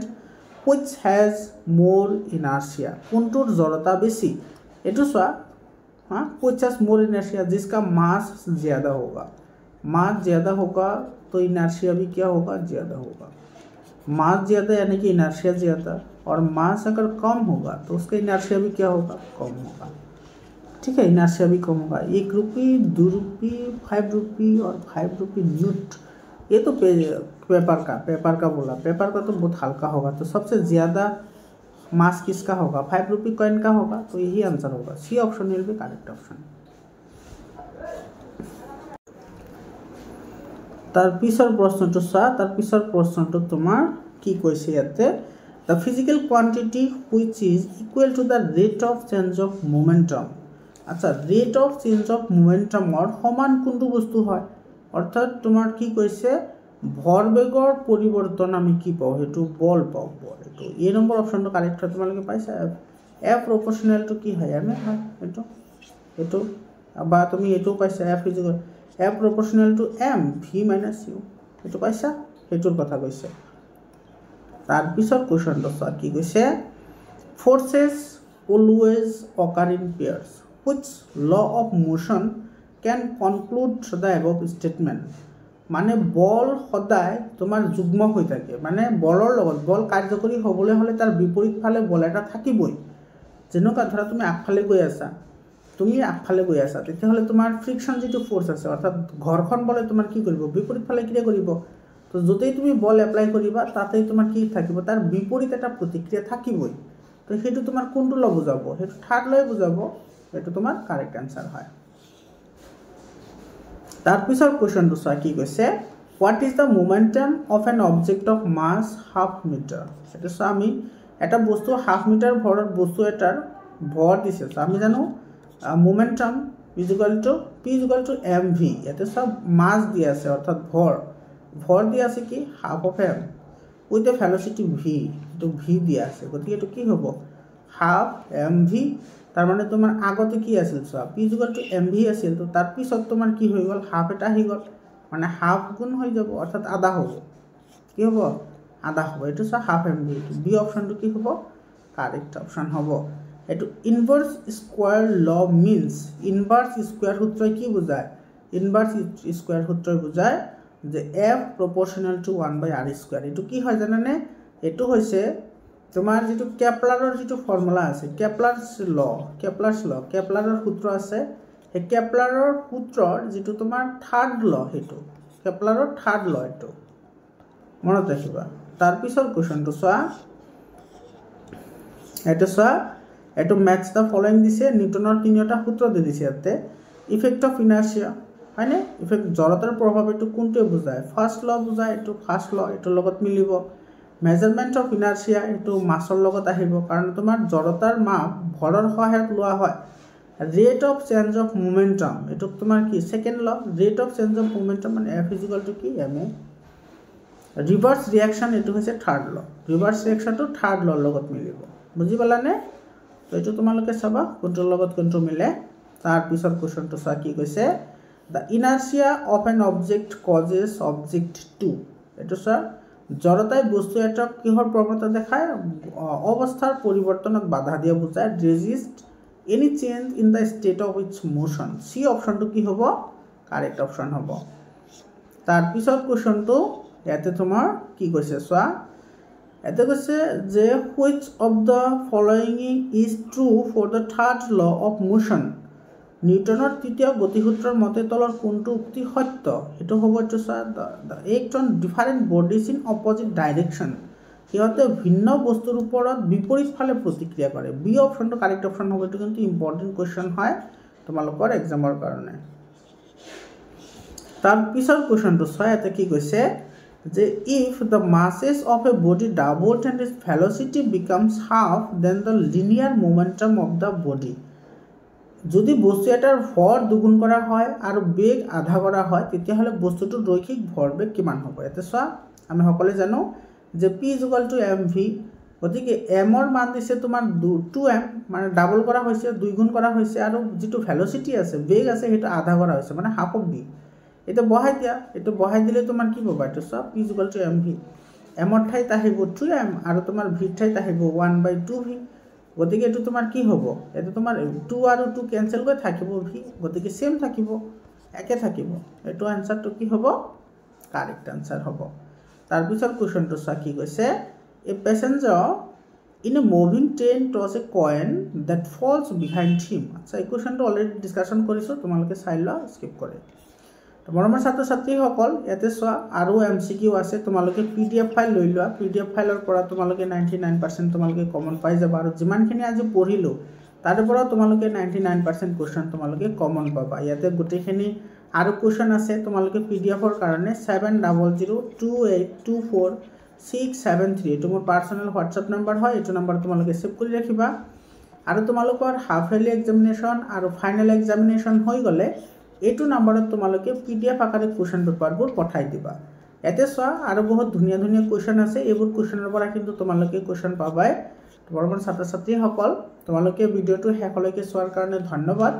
which has more inertia কোনটোৰ জড়তা বেছি এটো চোৱা हाँ which has more inertia जिसका मास ज़्यादा होगा मास ज़्यादा होगा तो इनर्शिया भी क्या होगा ज़्यादा होगा मास ज़्यादा यानी कि इनर्शिया ज़्यादा और मास अगर कम होगा तो उसका इनर्शिया भी क्या होगा कम होगा ठीक है इनर्शिया भी कम होगा 1 रुपये 2 रुपये 5 रुपये और 5 रुपये नोट ये तो पेपर का बोला पेपर का तो बहुत हल्का होगा तो सबसे ज़्यादा मास किसका होगा 5 रुपये कॉइन का होगा तो यही आंसर होगा C option will be correct option तार पिछर प्रश्नটো চোৱা तार पिछर प्रश्नটো তোমাৰ কি কৈছে ইয়াতে the physical quantity which is equal to the rate of change of momentum আচ্ছা rate of change of momentum ৰ সমান কোনটো বস্তু হয় অৰ্থাৎ তোমাৰ কি কৈছে ভৰবেগৰ পৰিৱৰ্তন আমি কি পাওঁ হেতু বল পাওঁ বল এটো এ নম্বৰ অপশনটো কারেক্ট হয় তোমালোকে পাইছা f proportional to কি হয় আমি হয় এটো এটো বা তুমি এটো পাইছা f proportional to m v minus u এটো পাইছা হেতুৰ কথা কৈছে তাৰ পিছত কোৱেশ্চনটো চোৱা কি কৈছে forces always occur in pairs which law of motion can conclude the above statement মানে বল সদায় তোমাৰ যুগ্ম হৈ থাকে মানে বলৰ লগত বল কাৰ্যকৰী হ'বলৈ হলে তাৰ বিপৰীত ফালে বল এটা থাকিবই যেনেকুৱা ধৰা তুমি আগফালে গৈ আছা তেতিয়াহলে তোমাৰ ফ্ৰিকশন যেটো ফোৰ্স আছে অৰ্থাৎ ঘৰখন বলে তোমাৰ কি কৰিব বিপৰীত ফালে কি কৰিব তো যতেই তুমি বল এপ্লাই কৰিবা তাতেই তোমাৰ কি থাকিব তাৰ বিপৰীত এটা প্ৰতিক্ৰিয়া থাকিবই তো হেতু তোমাৰ কোনটো ল বুজাব হেতু থাৰ্ড লৈ বুজাব হেতু তোমাৰ কাৰেক্ট आंसर হয় তাৰ পিছৰ কোৱেশ্চনটো চোৱা কি কৈছে what is the momentum of an object of mass half metre এটা চোৱা আমি এটা বস্তু হাফ মিটাৰ ভৰৰ বস্তু এটাৰ ভৰ দিছে তো আমি জানো মোমেন্টাম p = mv এটা সব মাস দিয়া আছে অর্থাৎ ভর দিয়া আছে কি half of m with the velocity v তো v দিয়া আছে গতিকে এটো কি হ'ব হাফ mv তার মানে তোমার আগতে কি আছিল সব p = mv আছিল তো তার পিছত তোমার কি হৈ গল হাফ এটা আহি গল মানে হাফ গুণ হৈ যাব অর্থাৎ আধা হ'ব কি হ'ব আধা হ'ব এটো সব হাফ mv বি অপশনটো কি হ'ব কারেক্ট অপশন হ'ব এটো ইনভার্স স্কয়ার ল মিন্স ইনভার্স স্কয়ার সূত্র কি বোঝায় ইনভার্স স্কয়ার সূত্র বোঝায় যে f proportional to 1/r²। এটো কি হয় জানানে এটো হৈছে তোমার যেটো কেপলাৰৰ যেটো ফৰ্মুলা আছে কেপলাৰৰ সূত্ৰ আছে এই কেপলাৰৰ সূত্ৰৰ যেটো তোমাৰ থাৰ্ড ল হেতু কেপলাৰৰ থাৰ্ড ল এটো মনত ৰাখিবা তাৰ পিছৰ কোৱেশ্চনটো চোৱা এটো চোৱা এটো ম্যাচ দা ফলোইং দিছে নিউটনৰ তিনিটা সূত্ৰ দি দিছে ইয়াতে ইফেক্ট অফ ইনাৰ্শিয়া হয়নে ইফেক্ট জড়তাৰ প্ৰভাৱ এটো কোনটো বুজায় ফাৰ্স্ট ল বুজায় এটো ফাৰ্স্ট ল এটো লগত মিলিব মেজাৰমেন্ট অফ ইনাৰ্শিয়া এটো মাসৰ লগত আহিব কাৰণ তোমাৰ জড়তাৰ মাপ ভৰৰ সহায়ত লোৱা হয় rate of change of momentum এটো তোমাৰ কি second law rate of change of momentum মানে f = কি ma ৰিভাৰ্স ৰিঅ্যাকশন এটো হৈছে থাৰ্ড ল ৰিভাৰ্স ৰিঅ্যাকশনটো থাৰ্ড লৰ লগত মিলিব বুজি পালানে তো এটো তোমালোকে চাবা কোনটোৰ লগত কোনটো মিলে তাৰ পিছৰ কোৱেশ্চনটো চা কি কৈছে the inertia of an object causes object to এটো চা জড়তাই বস্তু এটা কিহৰ প্ৰৱণতা দেখায় অৱস্থাৰ পৰিৱৰ্তনক বাধা দিয়া বুজায় resist any change in the state of its motion C অপশনটো কি হ'ব কারেক্ট অপশন হ'ব তাৰ পিছৰ কোৱেশ্চনটো ইয়াতে তোমাৰ কি কৈছে চোৱা এতে কৈছে যে which of the following is true for the third law of motion নিউটনৰ তৃতীয় গতিসূত্ৰৰ মতে তলৰ কোনটো উক্তি সত্য এটো হ'ব এটো চোৱা the electron different bodies in opposite direction সিহঁতে ভিন্ন বস্তুৰ ওপৰত বিপৰীত ফালে প্ৰতিক্ৰিয়া কৰে বি অপশনটো কাৰেক্ট অপশন হ'ব এটো কিন্তু ইম্পৰ্টেন্ট কোৱেশ্চন হয় তোমালোকৰ এক্সামৰ কাৰণে তাৰ পিছৰ কুৱেশ্যনটো চোৱা ইয়াতে কি কৈছে যে if the masses of a body double and its velocity becomes half then the linear momentum of the body. যদি বস্তু এটাৰ ভৰ দুগুণ কৰা হয় আৰু বেগ আধা কৰা হয় তেতিয়াহ'লে বস্তুটোৰ ৰৈখিক ভৰবেগ কিমান হ'ব। ইয়াতে চোৱা আমি সকলোৱে জানো যে P is equal to M V, গতিকে এমৰ মান দিছে তোমাৰ 2m, মানে ডাবল কৰা হৈছে, দুইগুণ কৰা হৈছে, আৰু যিটো ভেলচিটি আছে বেগ আছে সেইটো আধা কৰা হৈছে, মানে হাফ অফ ভি। এইটো বহাই দিয়া, এইটো বহাই দিলে তোমাৰ কি পাবা, এইটো চোৱা P is equal to M V, এমৰ ঠাইত আহিব 2m আৰু তোমাৰ ভিৰ ঠাইত আহিব 1/2v। গতিকে এইটো তোমাৰ কি হ'ব, এইটো তোমাৰ 2 আৰু 2 কেঞ্চেল কৰি থাকিব ভি, গতিকে সেম থাকিব, একে থাকিব। এইটো আনচাৰটো কি হ'ব, কাৰেক্ট আনচাৰ হ'ব। তাৰপিছত কুৱেশ্যনটো চোৱা কি কৈছে, a passenger in a moving train tosses a coin that falls behind him. আচ্ছা, এই কুৱেশ্যনটো অলৰেডি ডিছকাশ্যন কৰিছোঁ, তোমালোকে চাই লোৱা স্কিপ কৰে। মৰমৰ ছাত্ৰ ছাত্ৰীসকল ইয়াতে চোৱা আৰু MCQ আছে, তোমালোকে PDF ফাইল লৈ লোৱা, PDF ফাইলৰ পৰা তোমালোকে 99% তোমালোকে কমন পাই যাবা, আৰু যিমানখিনি আজি পঢ়িলোঁ তাৰে পৰা তোমালোকে 99% কুৱেশ্যন তোমালোকে কমন পাবা। ইয়াতে গোটেইখিনি আৰু কুৱেশ্যন আছে তোমালোকে PDFৰ কাৰণে 7002824673, এইটো মোৰ পাৰ্চনেল হোৱাটছআপ নম্বৰ হয়, এইটো নম্বৰ তোমালোকে ছেভ কৰি ৰাখিবা। আৰু তোমালোকৰ হাফ ইয়াৰলি এক্সামিনেশ্যন আৰু ফাইনেল এক্সামিনেশ্যন হৈ গ'লে এইটো নম্বৰত তোমালোকে PDF আকাৰে কুৱেশ্যন পেপাৰবোৰ পঠাই দিবা। ইয়াতে চোৱা আৰু বহুত ধুনীয়া ধুনীয়া কুৱেশ্যন আছে, এইবোৰ কুৱেশ্যনৰ পৰা কিন্তু তোমালোকে কুৱেশ্যন পাবাই। মৰমৰ ছাত্ৰ ছাত্ৰীসকল, তোমালোকে ভিডিঅ'টো শেষলৈকে চোৱাৰ কাৰণে ধন্যবাদ।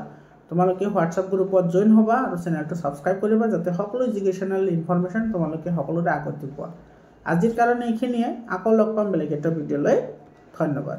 তোমালোকে হোৱাটছআপ গ্ৰুপত জইন হ'বা আৰু চেনেলটো ছাবস্ক্ৰাইব কৰিবা, যাতে সকলো এডুকেশ্যনেল ইনফৰমেশ্যন তোমালোকে সকলোৰে আগতে পোৱা। আজিৰ কাৰণে এইখিনিয়ে, আকৌ লগ পাম বেলেগ এটা ভিডিঅ'লৈ। ধন্যবাদ।